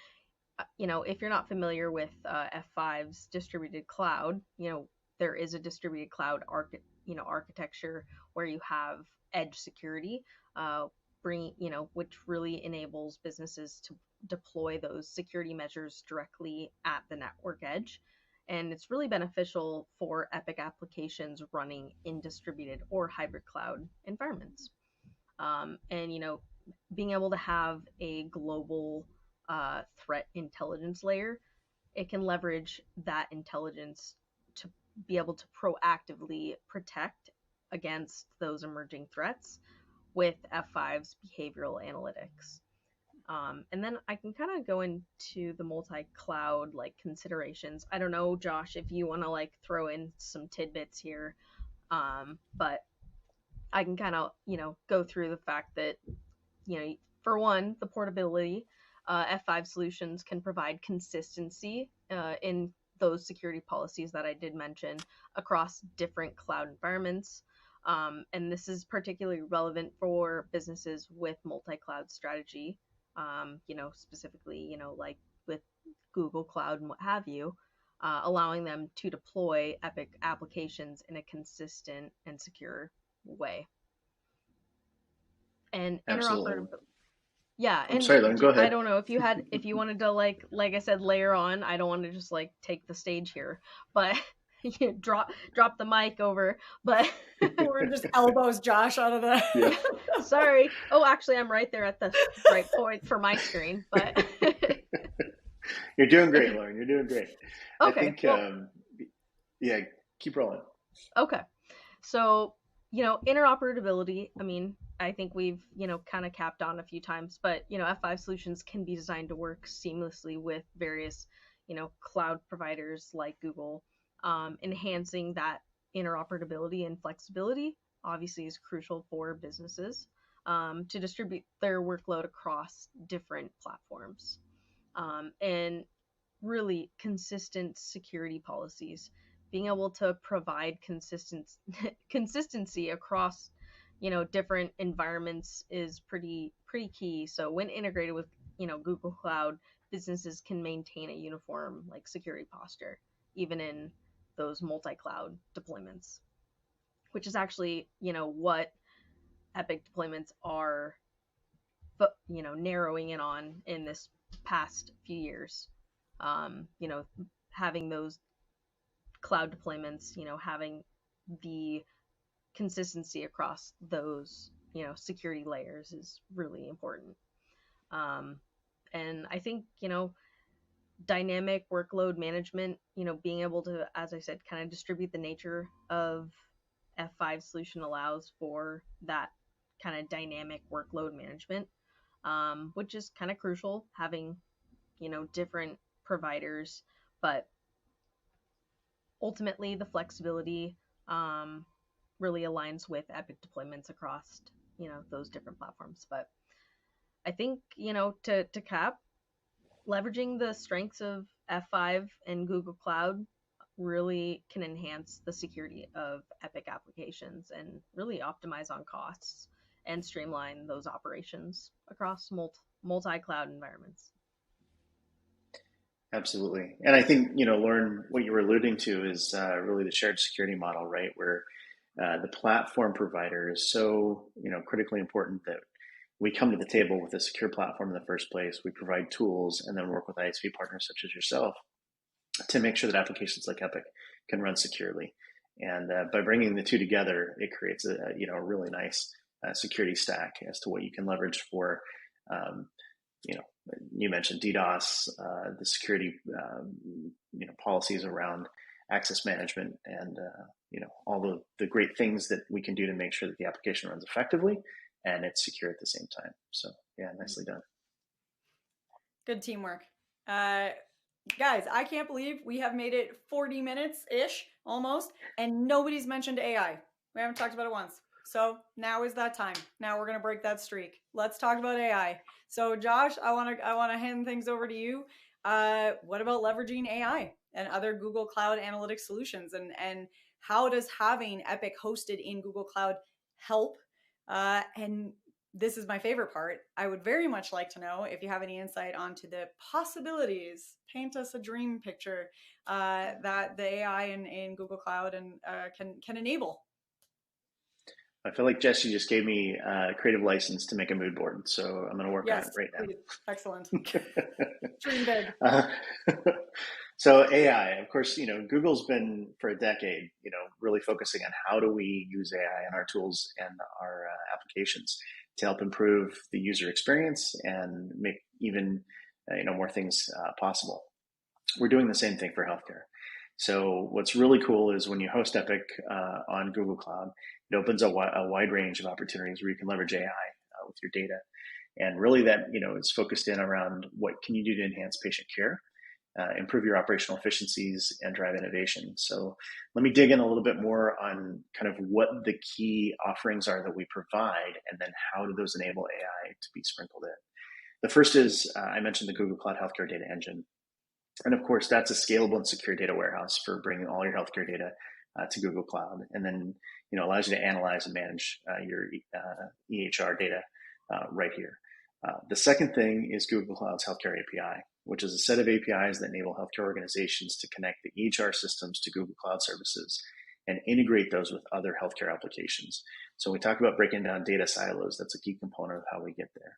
if you're not familiar with F5's distributed cloud, there is a distributed cloud architecture where you have edge security, which really enables businesses to deploy those security measures directly at the network edge. And it's really beneficial for Epic applications running in distributed or hybrid cloud environments. And, being able to have a global threat intelligence layer, it can leverage that intelligence to be able to proactively protect against those emerging threats with F5's behavioral analytics. And then I can kind of go into the multi-cloud considerations. I don't know, Josh, if you want to throw in some tidbits here, but I can kind of go through the fact that for one, the portability. F5 solutions can provide consistency in those security policies that I did mention across different cloud environments. And this is particularly relevant for businesses with multi-cloud strategy, specifically, like with Google Cloud and what have you, allowing them to deploy Epic applications in a consistent and secure way. And Absolutely. interoperability. Yeah, I'm and sorry, Lauren, go I ahead. don't know if you wanted to like I said, layer on. I don't want to just like take the stage here, but you drop the mic over. But Or just elbows Josh out of the. Yeah. sorry. Oh, actually, I'm right there at the right point for my screen. But You're doing great, Lauren. You're doing great. I okay, think, well, yeah, keep rolling. okay. So, interoperability, I mean, I think we've, kind of capped on a few times, but, F5 solutions can be designed to work seamlessly with various, cloud providers like Google. Enhancing that interoperability and flexibility obviously is crucial for businesses to distribute their workload across different platforms. And really consistent security policies, being able to provide consistency across different environments is pretty key. So when integrated with Google Cloud, businesses can maintain a uniform like security posture even in those multi-cloud deployments, which is actually what Epic deployments are narrowing in on in this past few years. You know, having those cloud deployments, having the consistency across those, security layers is really important. Um, and I think, dynamic workload management, being able to, as I said, kind of distribute the nature of F5 solution allows for that kind of dynamic workload management, which is kind of crucial, having, different providers, but ultimately the flexibility really aligns with Epic deployments across, those different platforms. But I think, to cap, leveraging the strengths of F5 and Google Cloud really can enhance the security of Epic applications and really optimize on costs and streamline those operations across multi-cloud environments. Absolutely. And I think, Lauren, what you were alluding to is really the shared security model, right? Where the platform provider is so, critically important that we come to the table with a secure platform in the first place. We provide tools and then work with ISV partners such as yourself to make sure that applications like Epic can run securely. And by bringing the two together, it creates a really nice security stack as to what you can leverage for, um, you mentioned DDoS, the security, policies around access management, and all the great things that we can do to make sure that the application runs effectively and it's secure at the same time. So yeah, nicely done. Good teamwork. Guys, I can't believe we have made it 40 minutes-ish, almost, and nobody's mentioned AI. We haven't talked about it once. So now is that time. Now we're going to break that streak. Let's talk about AI. So Josh, I want to hand things over to you. What about leveraging AI and other Google Cloud analytics solutions? And how does having Epic hosted in Google Cloud help? And this is my favorite part. I would very much like to know if you have any insight onto the possibilities. Paint us a dream picture that the AI in Google Cloud and can enable. I feel like Jesse just gave me a creative license to make a mood board, so I'm going to work on it right now. Excellent. Dream big. So AI, of course, Google's been for a decade, really focusing on how do we use AI in our tools and our applications to help improve the user experience and make even, more things possible. We're doing the same thing for healthcare. So what's really cool is when you host Epic on Google Cloud, it opens a wide range of opportunities where you can leverage AI with your data. And really that, is focused in around what can you do to enhance patient care, improve your operational efficiencies, and drive innovation. So let me dig in a little bit more on kind of what the key offerings are that we provide, and then how do those enable AI to be sprinkled in. The first is, I mentioned the Google Cloud Healthcare Data Engine. And of course, that's a scalable and secure data warehouse for bringing all your healthcare data to Google Cloud, and then allows you to analyze and manage your EHR data right here. The second thing is Google Cloud's Healthcare API, which is a set of APIs that enable healthcare organizations to connect the EHR systems to Google Cloud services and integrate those with other healthcare applications. So we talk about breaking down data silos. That's a key component of how we get there.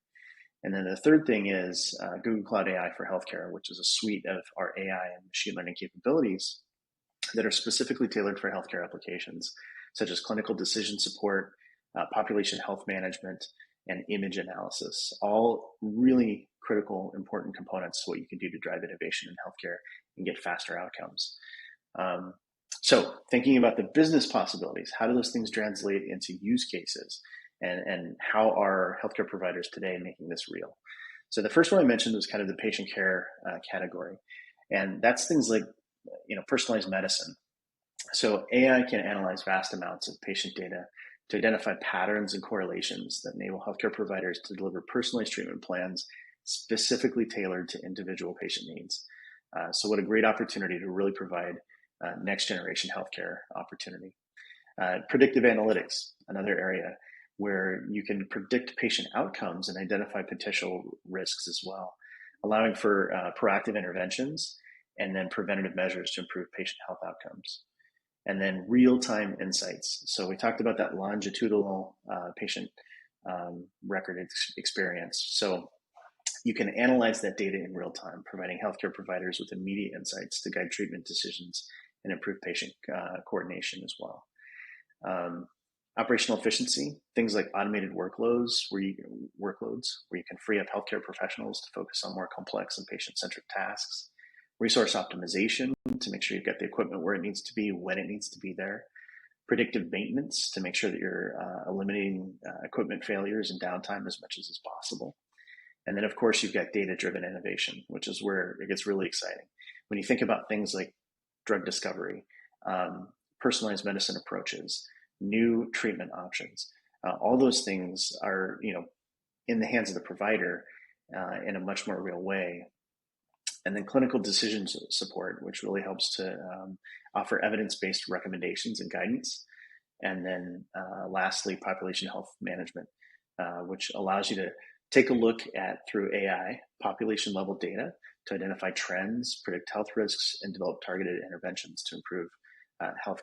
And then the third thing is Google Cloud AI for Healthcare, which is a suite of our AI and machine learning capabilities that are specifically tailored for healthcare applications, such as clinical decision support, population health management, and image analysis. All really critical, important components to what you can do to drive innovation in healthcare and get faster outcomes. So thinking about the business possibilities, how do those things translate into use cases? And how are healthcare providers today making this real? So the first one I mentioned was kind of the patient care category. And that's things like, personalized medicine. So AI can analyze vast amounts of patient data to identify patterns and correlations that enable healthcare providers to deliver personalized treatment plans specifically tailored to individual patient needs. So what a great opportunity to really provide next generation healthcare opportunity. Predictive analytics, another area where you can predict patient outcomes and identify potential risks as well, allowing for proactive interventions and then preventative measures to improve patient health outcomes. And then real-time insights. So we talked about that longitudinal patient record experience. So you can analyze that data in real time, providing healthcare providers with immediate insights to guide treatment decisions and improve patient coordination as well. Operational efficiency, things like automated workloads where you can free up healthcare professionals to focus on more complex and patient-centric tasks. Resource optimization to make sure you've got the equipment where it needs to be, when it needs to be there. Predictive maintenance to make sure that you're eliminating equipment failures and downtime as much as is possible. And then, of course, you've got data-driven innovation, which is where it gets really exciting. When you think about things like drug discovery, personalized medicine approaches, new treatment options, all those things are, in the hands of the provider in a much more real way. And then clinical decision support, which really helps to offer evidence-based recommendations and guidance. And then lastly, population health management, which allows you to take a look at, through AI, population level data to identify trends, predict health risks, and develop targeted interventions to improve health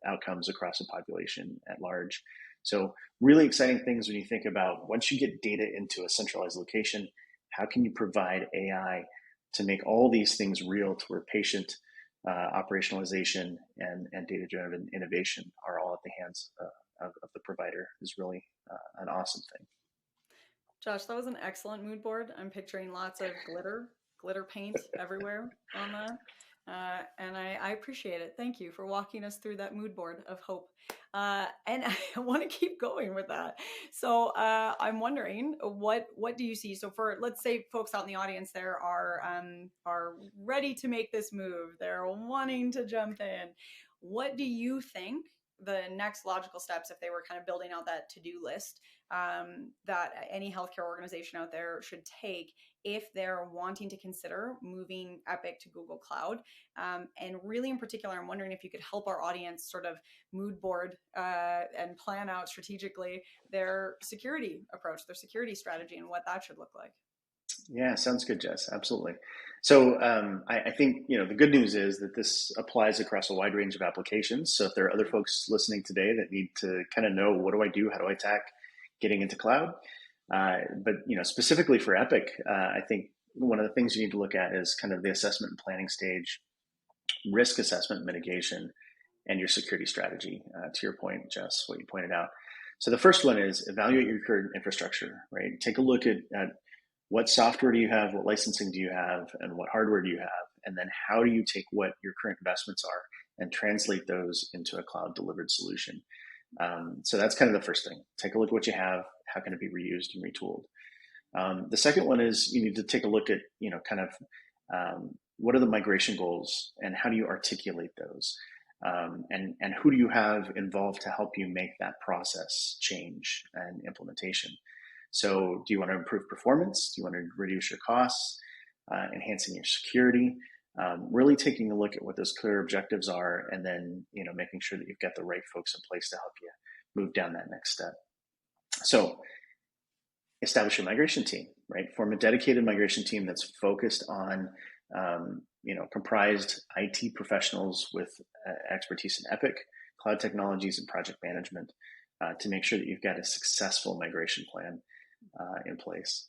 outcomes across a population at large. So really exciting things when you think about, once you get data into a centralized location, how can you provide AI to make all these things real, to where patient operationalization and data-driven innovation are all at the hands of the provider is really an awesome thing. Josh, that was an excellent mood board. I'm picturing lots of glitter paint everywhere on that. And I appreciate it. Thank you for walking us through that mood board of hope. And I want to keep going with that. So I'm wondering, what do you see? So for, let's say, folks out in the audience there are ready to make this move. They're wanting to jump in. What do you think the next logical steps, if they were kind of building out that to-do list, that any healthcare organization out there should take if they're wanting to consider moving Epic to Google Cloud? And really in particular, I'm wondering if you could help our audience sort of mood board and plan out strategically their security approach, their security strategy, and what that should look like. Yeah, sounds good, Jess. Absolutely. So I think, the good news is that this applies across a wide range of applications. So if there are other folks listening today that need to kind of know, what do I do? How do I attack getting into cloud? But specifically for Epic, I think one of the things you need to look at is kind of the assessment and planning stage, risk assessment, mitigation, and your security strategy. To your point, Jess, what you pointed out. So the first one is evaluate your current infrastructure, right? Take a look at what software do you have, what licensing do you have, and what hardware do you have? And then how do you take what your current investments are and translate those into a cloud delivered solution? So that's kind of the first thing. Take a look at what you have. How can it be reused and retooled? The second one is you need to take a look at, what are the migration goals and how do you articulate those? And who do you have involved to help you make that process change and implementation? So do you want to improve performance? Do you want to reduce your costs, enhancing your security? Really taking a look at what those clear objectives are, and then making sure that you've got the right folks in place to help you move down that next step. So establish a migration team, right? Form a dedicated migration team that's focused on comprised IT professionals with expertise in Epic, cloud technologies, and project management to make sure that you've got a successful migration plan in place.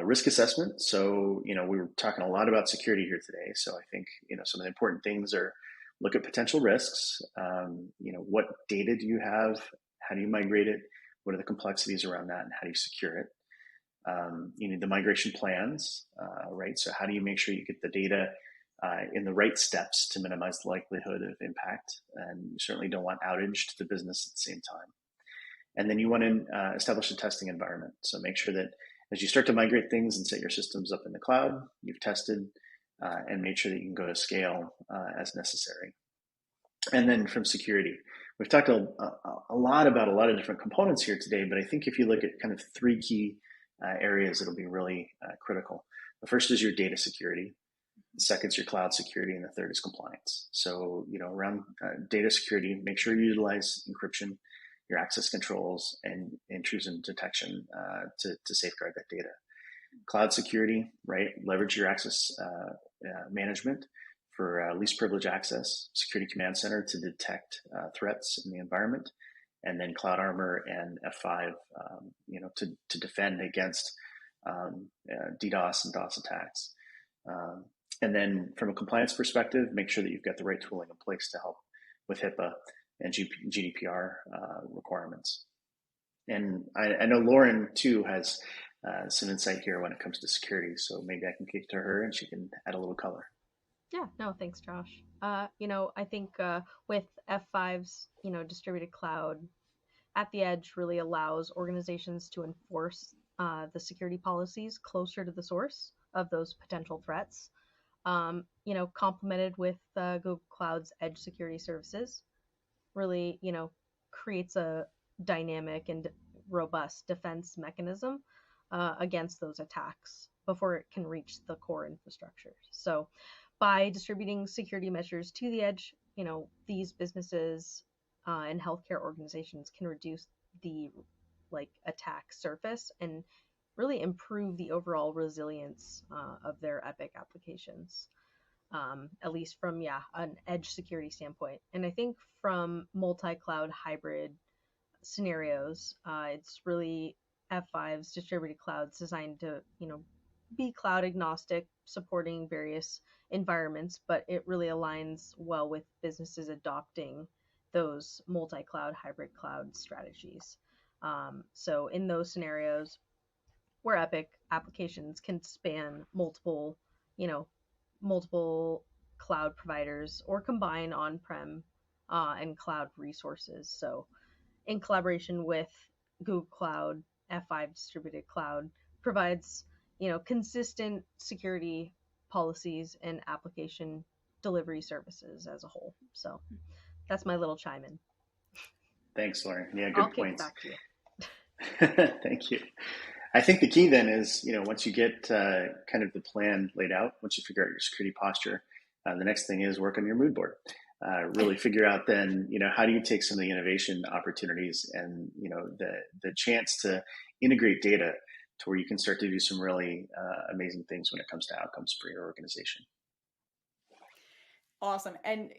Risk assessment. So, we were talking a lot about security here today. So I think, some of the important things are look at potential risks. What data do you have? How do you migrate it? What are the complexities around that, and how do you secure it? You need the migration plans, right? So how do you make sure you get the data in the right steps to minimize the likelihood of impact? And you certainly don't want outage to the business at the same time. And then you want to establish a testing environment. So make sure that as you start to migrate things and set your systems up in the cloud, you've tested and made sure that you can go to scale as necessary. And then from security, we've talked a lot about a lot of different components here today, but I think if you look at kind of three key areas, it'll be really critical. The first is your data security. The second is your cloud security, and the third is compliance. So, around data security, make sure you utilize encryption, your access controls, and intrusion detection to safeguard that data. Cloud security, right? Leverage your access management for least privilege access, security command center to detect threats in the environment, and then Cloud Armor and F5, to defend against DDoS and DOS attacks. And then from a compliance perspective, make sure that you've got the right tooling in place to help with HIPAA and GDPR requirements. And I know Lauren, too, has some insight here when it comes to security. So maybe I can kick it to her and she can add a little color. Yeah, no, thanks, Josh. I think with F5's, distributed cloud at the edge really allows organizations to enforce the security policies closer to the source of those potential threats. Complemented with Google Cloud's edge security services, really, creates a dynamic and robust defense mechanism against those attacks before it can reach the core infrastructure. So by distributing security measures to the edge, these businesses and healthcare organizations can reduce the attack surface and really improve the overall resilience of their Epic applications, at least from an edge security standpoint. And I think from multi-cloud hybrid scenarios, it's really F5's distributed clouds designed to be cloud agnostic, supporting various environments, but it really aligns well with businesses adopting those multi-cloud hybrid cloud strategies. So in those scenarios where Epic applications can span multiple cloud providers or combine on-prem and cloud resources. So in collaboration with Google Cloud, F5 Distributed Cloud provides, consistent security policies and application delivery services as a whole. So that's my little chime in. Thanks, Lauren. Yeah, good points. I'll kick it back to you. Thank you. I think the key then is, once you get kind of the plan laid out, once you figure out your security posture, the next thing is work on your mood board. Really figure out then, how do you take some of the innovation opportunities and, the chance to integrate data to where you can start to do some really amazing things when it comes to outcomes for your organization. Awesome. And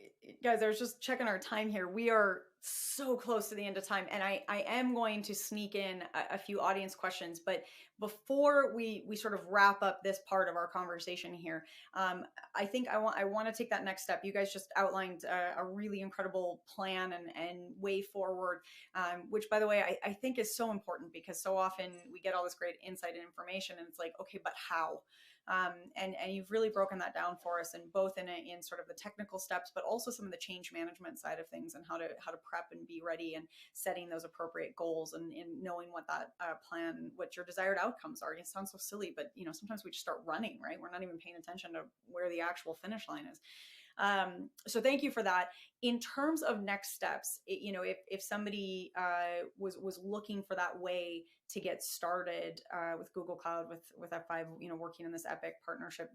guys, I was just checking our time here. We are so close to the end of time, and I am going to sneak in a few audience questions. But before we sort of wrap up this part of our conversation here, I think I want to take that next step. You guys just outlined a really incredible plan and way forward, which, by the way, I think is so important, because so often we get all this great insight and information, and it's like, okay, but how? And you've really broken that down for us, and both in sort of the technical steps, but also some of the change management side of things, and how to prep and be ready, and setting those appropriate goals, and knowing what that plan, what your desired outcomes are. It sounds so silly, but sometimes we just start running, right? We're not even paying attention to where the actual finish line is. So thank you for that. In terms of next steps, if somebody was looking for that way to get started with Google Cloud, with F5, working in this epic partnership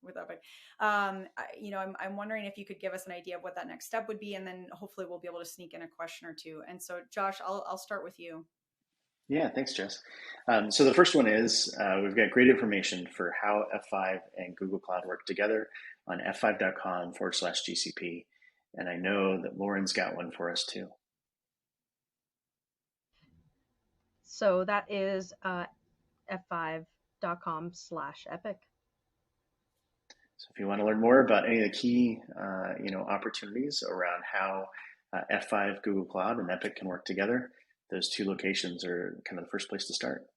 with Epic, I'm wondering if you could give us an idea of what that next step would be, and then hopefully we'll be able to sneak in a question or two. And so, Josh, I'll start with you. Yeah, thanks, Jess. So the first one is we've got great information for how F5 and Google Cloud work together on f5.com/GCP. And I know that Lauren's got one for us too. So that is f5.com/epic. So if you want to learn more about any of the key, opportunities around how F5, Google Cloud, and Epic can work together, those two locations are kind of the first place to start.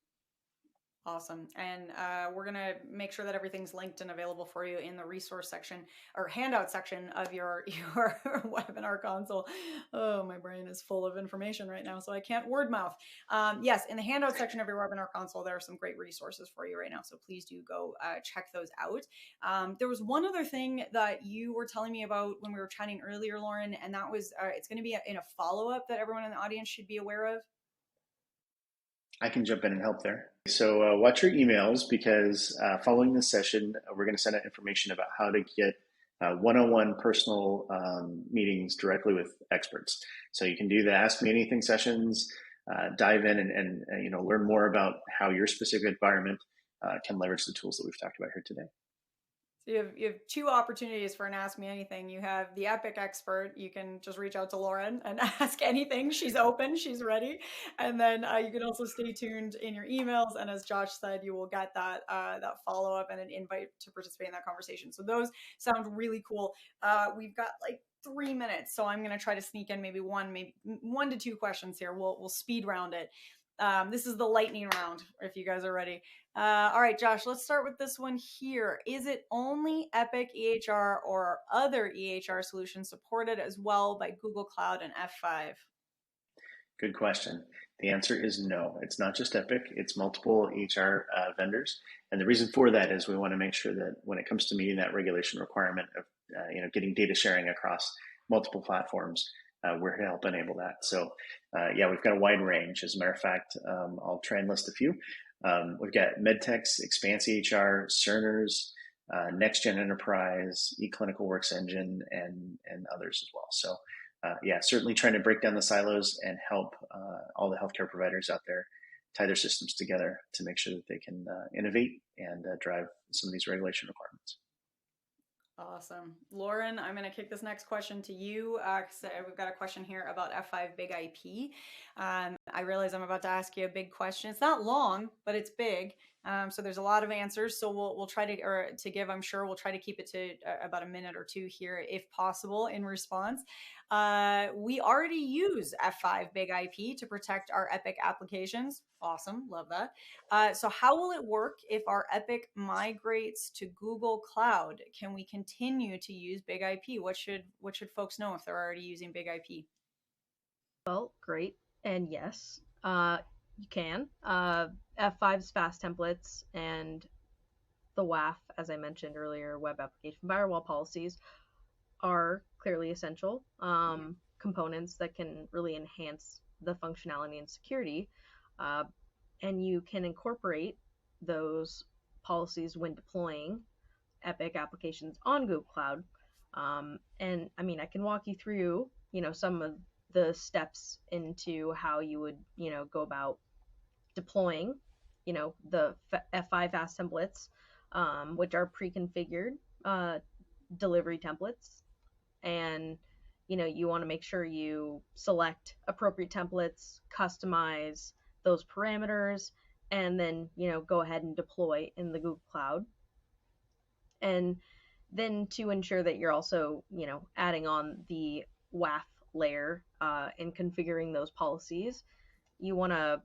Awesome. And we're going to make sure that everything's linked and available for you in the resource section or handout section of your webinar console. Oh, my brain is full of information right now, so I can't word mouth. Yes, in the handout section of your webinar console, there are some great resources for you right now. So please do go check those out. There was one other thing that you were telling me about when we were chatting earlier, Lauren, and that was it's going to be in a follow-up that everyone in the audience should be aware of. I can jump in and help there. So watch your emails, because following this session, we're going to send out information about how to get one-on-one personal meetings directly with experts. So you can do the Ask Me Anything sessions, dive in and learn more about how your specific environment can leverage the tools that we've talked about here today. So you have two opportunities for an Ask Me Anything. You have the Epic expert. You can just reach out to Lauren and ask anything. She's open. She's ready. And then you can also stay tuned in your emails. And as Josh said, you will get that follow-up and an invite to participate in that conversation. So those sound really cool. We've got like 3 minutes. So I'm going to try to sneak in maybe one to two questions here. We'll speed round it. This is the lightning round, if you guys are ready. All right, Josh, let's start with this one here. Is it only Epic EHR or are other EHR solutions supported as well by Google Cloud and F5? Good question. The answer is no. It's not just Epic, it's multiple EHR vendors. And the reason for that is we want to make sure that when it comes to meeting that regulation requirement of getting data sharing across multiple platforms, we're to help enable that. So we've got a wide range. As a matter of fact, I'll try and list a few. We've got Medtech's Expanse EHR, Cerner's, NextGen Enterprise, eClinicalWorks Engine, and others as well. So certainly trying to break down the silos and help all the healthcare providers out there tie their systems together to make sure that they can innovate and drive some of these regulation requirements. Awesome. Lauren, I'm going to kick this next question to you because we've got a question here about F5 Big IP. I realize I'm about to ask you a big question. It's not long, but it's big. So there's a lot of answers. So we'll try to give, I'm sure we'll try to keep it to about a minute or two here, if possible, in response. We already use F5 Big IP to protect our Epic applications. Awesome. Love that. So how will it work if our Epic migrates to Google Cloud? Can we continue to use Big IP? What should folks know if they're already using Big IP? Well, great. And yes, you can. F5's fast templates and the WAF, as I mentioned earlier, web application firewall policies, are clearly essential components that can really enhance the functionality and security. And you can incorporate those policies when deploying Epic applications on Google Cloud. And I mean, I can walk you through, some of the steps into how you would, go about deploying, the F5 fast templates, which are pre-configured delivery templates. And, you want to make sure you select appropriate templates, customize those parameters, and then, go ahead and deploy in the Google Cloud. And then to ensure that you're also, adding on the WAF layer and configuring those policies, you want to,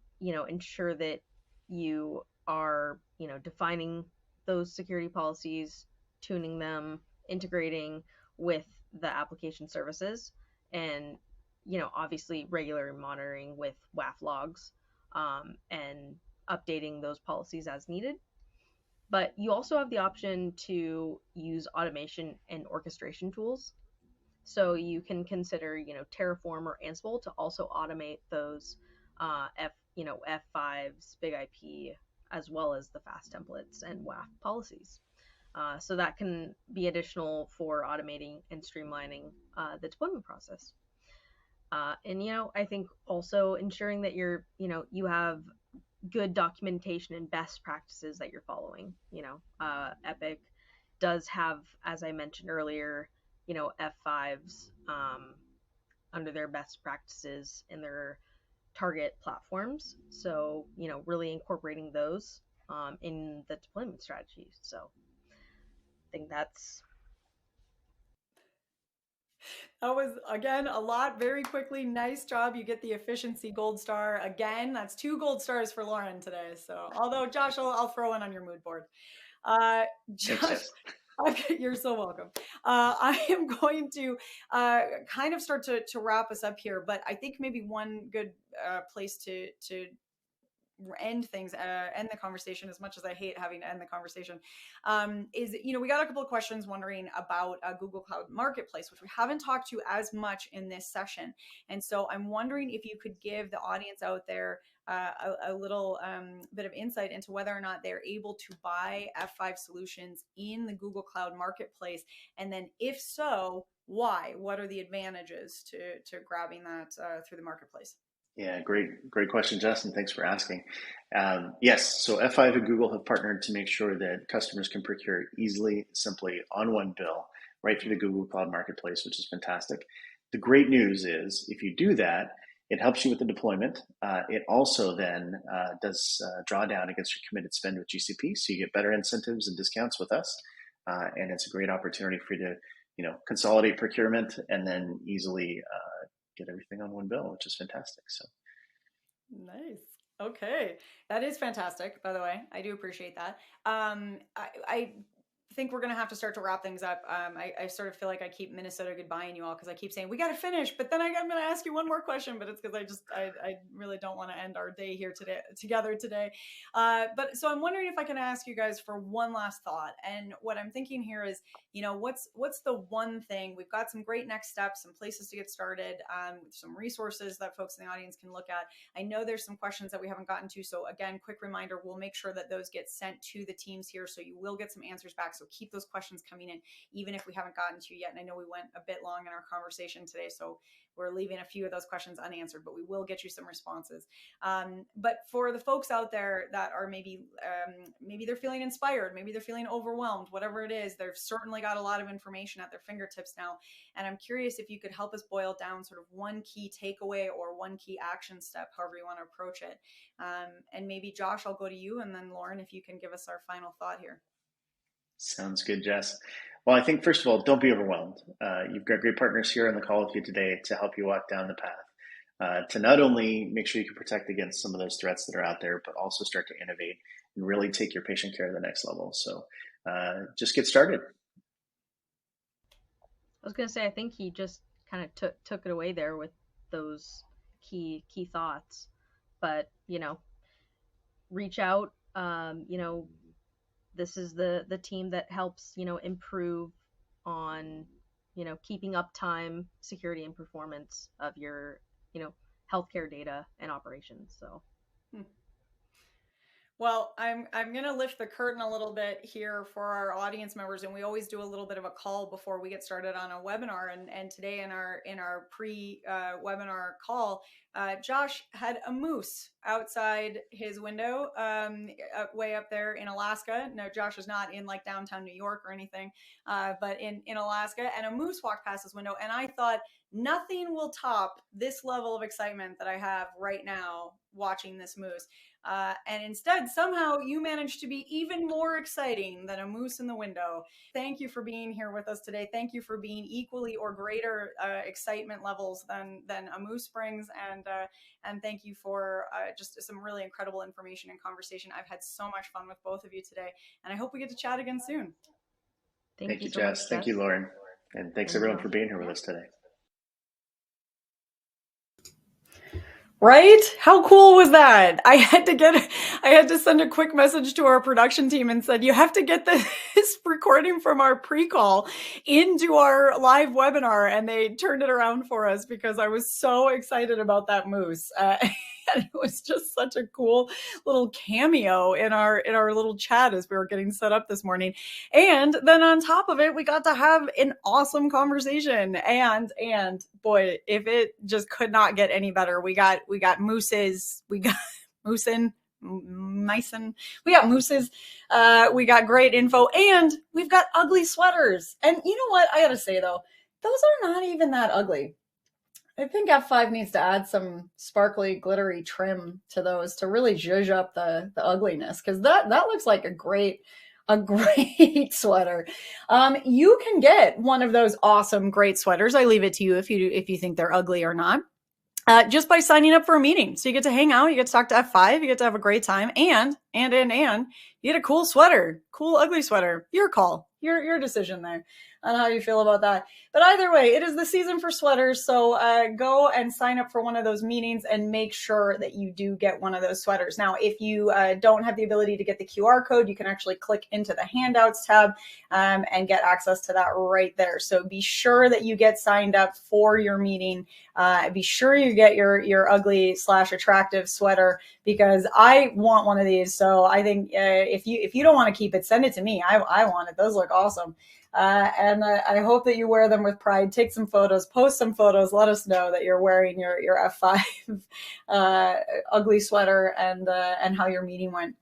ensure that you are, defining those security policies, tuning them, integrating with the application services, and, obviously regular monitoring with WAF logs and updating those policies as needed. But you also have the option to use automation and orchestration tools. So you can consider, Terraform or Ansible to also automate those F5's Big IP, as well as the fast templates and WAF policies. So that can be additional for automating and streamlining the deployment process. And, I think also ensuring that you have good documentation and best practices that you're following. Epic does have, as I mentioned earlier, F5s under their best practices in their target platforms. So, really incorporating those in the deployment strategy. So I think that was, again, a lot very quickly. Nice job. You get the efficiency gold star. Again, that's 2 gold stars for Lauren today. So, although Josh, I'll throw in on your mood board. Josh, Thanks, okay, you're so welcome. I am going to kind of start to wrap us up here, but I think maybe one good place to end things, end the conversation, as much as I hate having to end the conversation, is, we got a couple of questions wondering about Google Cloud Marketplace, which we haven't talked to as much in this session. And so I'm wondering if you could give the audience out there a little bit of insight into whether or not they're able to buy F5 solutions in the Google Cloud Marketplace. And then if so, why? What are the advantages to grabbing that through the marketplace? Yeah, great question, Justin. Thanks for asking. Yes, so F5 and Google have partnered to make sure that customers can procure easily, simply on one bill, right through the Google Cloud Marketplace, which is fantastic. The great news is, if you do that, it helps you with the deployment. It also then does draw down against your committed spend with GCP, so you get better incentives and discounts with us, and it's a great opportunity for you to, consolidate procurement and then easily get everything on one bill, which is fantastic. So nice. Okay, that is fantastic. By the way, I do appreciate that. I think we're going to have to start to wrap things up. I sort of feel like I keep Minnesota goodbying you all because I keep saying we got to finish, but then I'm going to ask you one more question, but it's because I really don't want to end our day here together today. But so I'm wondering if I can ask you guys for one last thought. And what I'm thinking here is, what's the one thing? We've got some great next steps, some places to get started, some resources that folks in the audience can look at. I know there's some questions that we haven't gotten to. So again, quick reminder, we'll make sure that those get sent to the teams here. So you will get some answers back. So keep those questions coming in, even if we haven't gotten to yet. And I know we went a bit long in our conversation today, so we're leaving a few of those questions unanswered, but we will get you some responses. But for the folks out there that are maybe they're feeling inspired, maybe they're feeling overwhelmed, whatever it is, they've certainly got a lot of information at their fingertips now. And I'm curious if you could help us boil down sort of one key takeaway or one key action step, however you want to approach it. And maybe Josh, I'll go to you, and then Lauren, if you can give us our final thought here. Sounds good, Jess. Well, I think first of all, don't be overwhelmed. You've got great partners here on the call with you today to help you walk down the path, to not only make sure you can protect against some of those threats that are out there, but also start to innovate and really take your patient care to the next level. So just get started. I was going to say, I think he just kind of took it away there with those key thoughts. But, reach out, this is the team that helps, improve on, keeping uptime, security, and performance of your, healthcare data and operations. So. Well, I'm going to lift the curtain a little bit here for our audience members, and we always do a little bit of a call before we get started on a webinar. And today in our pre-webinar call, Josh had a moose outside his window, way up there in Alaska. No, Josh is not in like downtown New York or anything, but in Alaska. And a moose walked past his window, and I thought, nothing will top this level of excitement that I have right now watching this moose. And instead, somehow you managed to be even more exciting than a moose in the window. Thank you for being here with us today. Thank you for being equally or greater excitement levels than a moose brings. And thank you for just some really incredible information and conversation. I've had so much fun with both of you today, and I hope we get to chat again soon. Thank you, Jess. Much, thank you, Lauren. And thanks everyone for being here with us today. Right? How cool was that? I had to send a quick message to our production team and said, you have to get this recording from our pre-call into our live webinar. And they turned it around for us because I was so excited about that moose. And it was just such a cool little cameo in our little chat as we were getting set up this morning. And then on top of it, we got to have an awesome conversation. And boy, if it just could not get any better. We got mooses, we got moosin, Myson. We got mooses. We got great info, and we've got ugly sweaters. And you know what? I got to say though, those are not even that ugly. I think F5 needs to add some sparkly, glittery trim to those to really zhuzh up the ugliness, because that looks like a great sweater. You can get one of those awesome, great sweaters. I leave it to you if you think they're ugly or not. Just by signing up for a meeting. So you get to hang out, you get to talk to F5, you get to have a great time, and you get a cool sweater, cool ugly sweater. Your call, your decision there on how you feel about that. But either way, it is the season for sweaters. So go and sign up for one of those meetings and make sure that you do get one of those sweaters. Now, if you don't have the ability to get the QR code, you can actually click into the handouts tab and get access to that right there. So be sure that you get signed up for your meeting. Be sure you get your ugly / attractive sweater, because I want one of these. So I think if you don't want to keep it, send it to me. I want it. Those look awesome. And I hope that you wear them with pride. Take some photos, post some photos. Let us know that you're wearing your F5 ugly sweater and how your meeting went.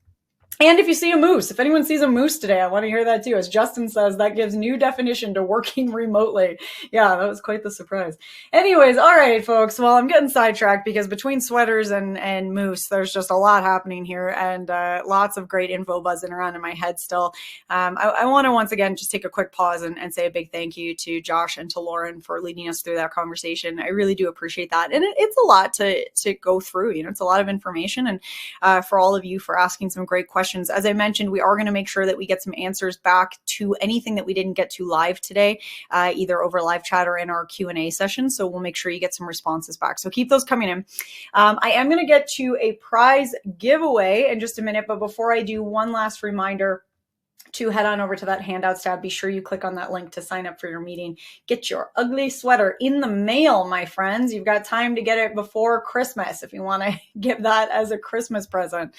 And if you see a moose, if anyone sees a moose today, I want to hear that too. As Justin says, that gives new definition to working remotely. Yeah, that was quite the surprise. Anyways, all right, folks. Well, I'm getting sidetracked because between sweaters and moose, there's just a lot happening here, and lots of great info buzzing around in my head still. I want to once again just take a quick pause and say a big thank you to Josh and to Lauren for leading us through that conversation. I really do appreciate that. And it's a lot to go through. You know, it's a lot of information, and for all of you for asking some great questions. As I mentioned, we are going to make sure that we get some answers back to anything that we didn't get to live today, either over live chat or in our Q&A session. So we'll make sure you get some responses back. So keep those coming in. I am going to get to a prize giveaway in just a minute. But before I do, one last reminder to head on over to that handouts tab. Be sure you click on that link to sign up for your meeting. Get your ugly sweater in the mail, my friends. You've got time to get it before Christmas if you want to give that as a Christmas present.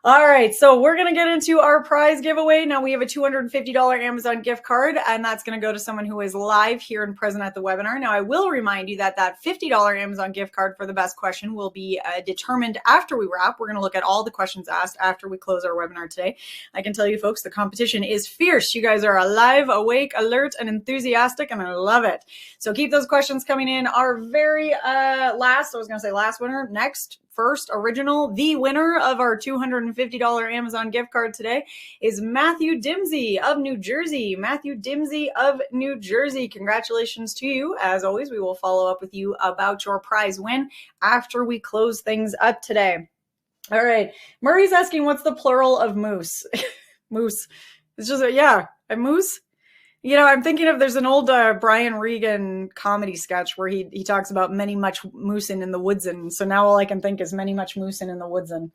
All right, so we're going to get into our prize giveaway. Now, we have a $250 Amazon gift card, and that's going to go to someone who is live here and present at the webinar. Now, I will remind you that that $50 Amazon gift card for the best question will be determined after we wrap. We're going to look at all the questions asked after we close our webinar today. I can tell you, folks, the competition is fierce. You guys are alive, awake, alert, and enthusiastic, and I love it. So keep those questions coming in. Our very last winner, first original, the winner of our $250 Amazon gift card today is Matthew Dimsey of New Jersey. Matthew Dimsey of New Jersey. Congratulations to you. As always, we will follow up with you about your prize win after we close things up today. All right. Murray's asking, what's the plural of moose? Moose. It's just a moose. You know, I'm thinking of, there's an old Brian Regan comedy sketch where he talks about many much moosin' in the woodsin. So now all I can think is many much moosin' in the woodsin.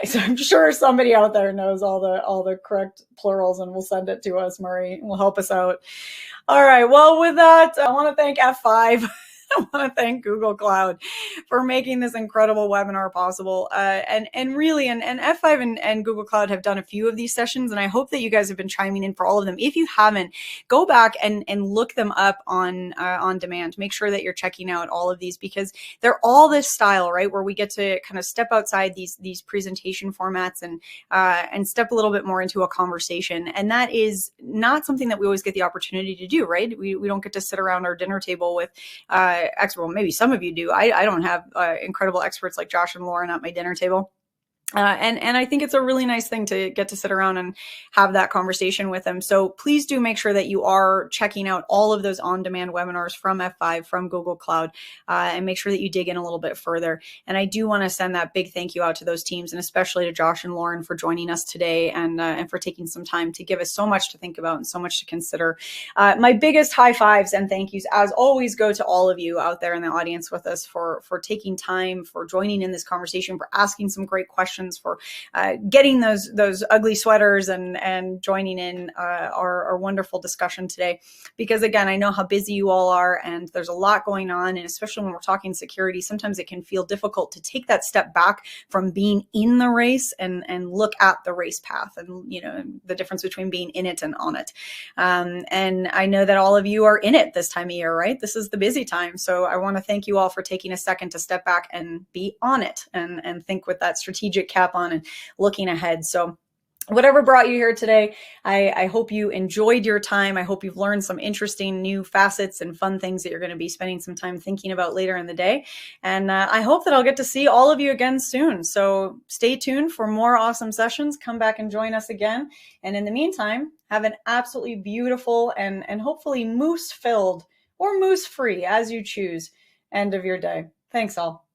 So I'm sure somebody out there knows all the correct plurals and will send it to us. Murray will help us out. All right. Well, with that, I want to thank F5. I want to thank Google Cloud for making this incredible webinar possible. And F5 and Google Cloud have done a few of these sessions, and I hope that you guys have been chiming in for all of them. If you haven't, go back and look them up on demand. Make sure that you're checking out all of these, because they're all this style, right, where we get to kind of step outside these presentation formats and step a little bit more into a conversation. And that is not something that we always get the opportunity to do, right? We don't get to sit around our dinner table with expert. Well, maybe some of you do. I don't have incredible experts like Josh and Lauren at my dinner table. And I think it's a really nice thing to get to sit around and have that conversation with them. So please do make sure that you are checking out all of those on-demand webinars from F5, from Google Cloud, and make sure that you dig in a little bit further. And I do want to send that big thank you out to those teams, and especially to Josh and Lauren for joining us today and for taking some time to give us so much to think about and so much to consider. My biggest high fives and thank yous, as always, go to all of you out there in the audience with us for taking time, for joining in this conversation, for asking some great questions, for getting those ugly sweaters and joining in our wonderful discussion today. Because again, I know how busy you all are, and there's a lot going on, and especially when we're talking security, sometimes it can feel difficult to take that step back from being in the race and look at the race path, and you know the difference between being in it and on it. And I know that all of you are in it this time of year, right? This is the busy time. So I want to thank you all for taking a second to step back and be on it and think with that strategic cap on and looking ahead. So whatever brought you here today, I hope you enjoyed your time. I hope you've learned some interesting new facets and fun things that you're going to be spending some time thinking about later in the day. And I hope that I'll get to see all of you again soon. So stay tuned for more awesome sessions. Come back and join us again. And in the meantime, have an absolutely beautiful and hopefully moose-filled or moose-free, as you choose, end of your day. Thanks all.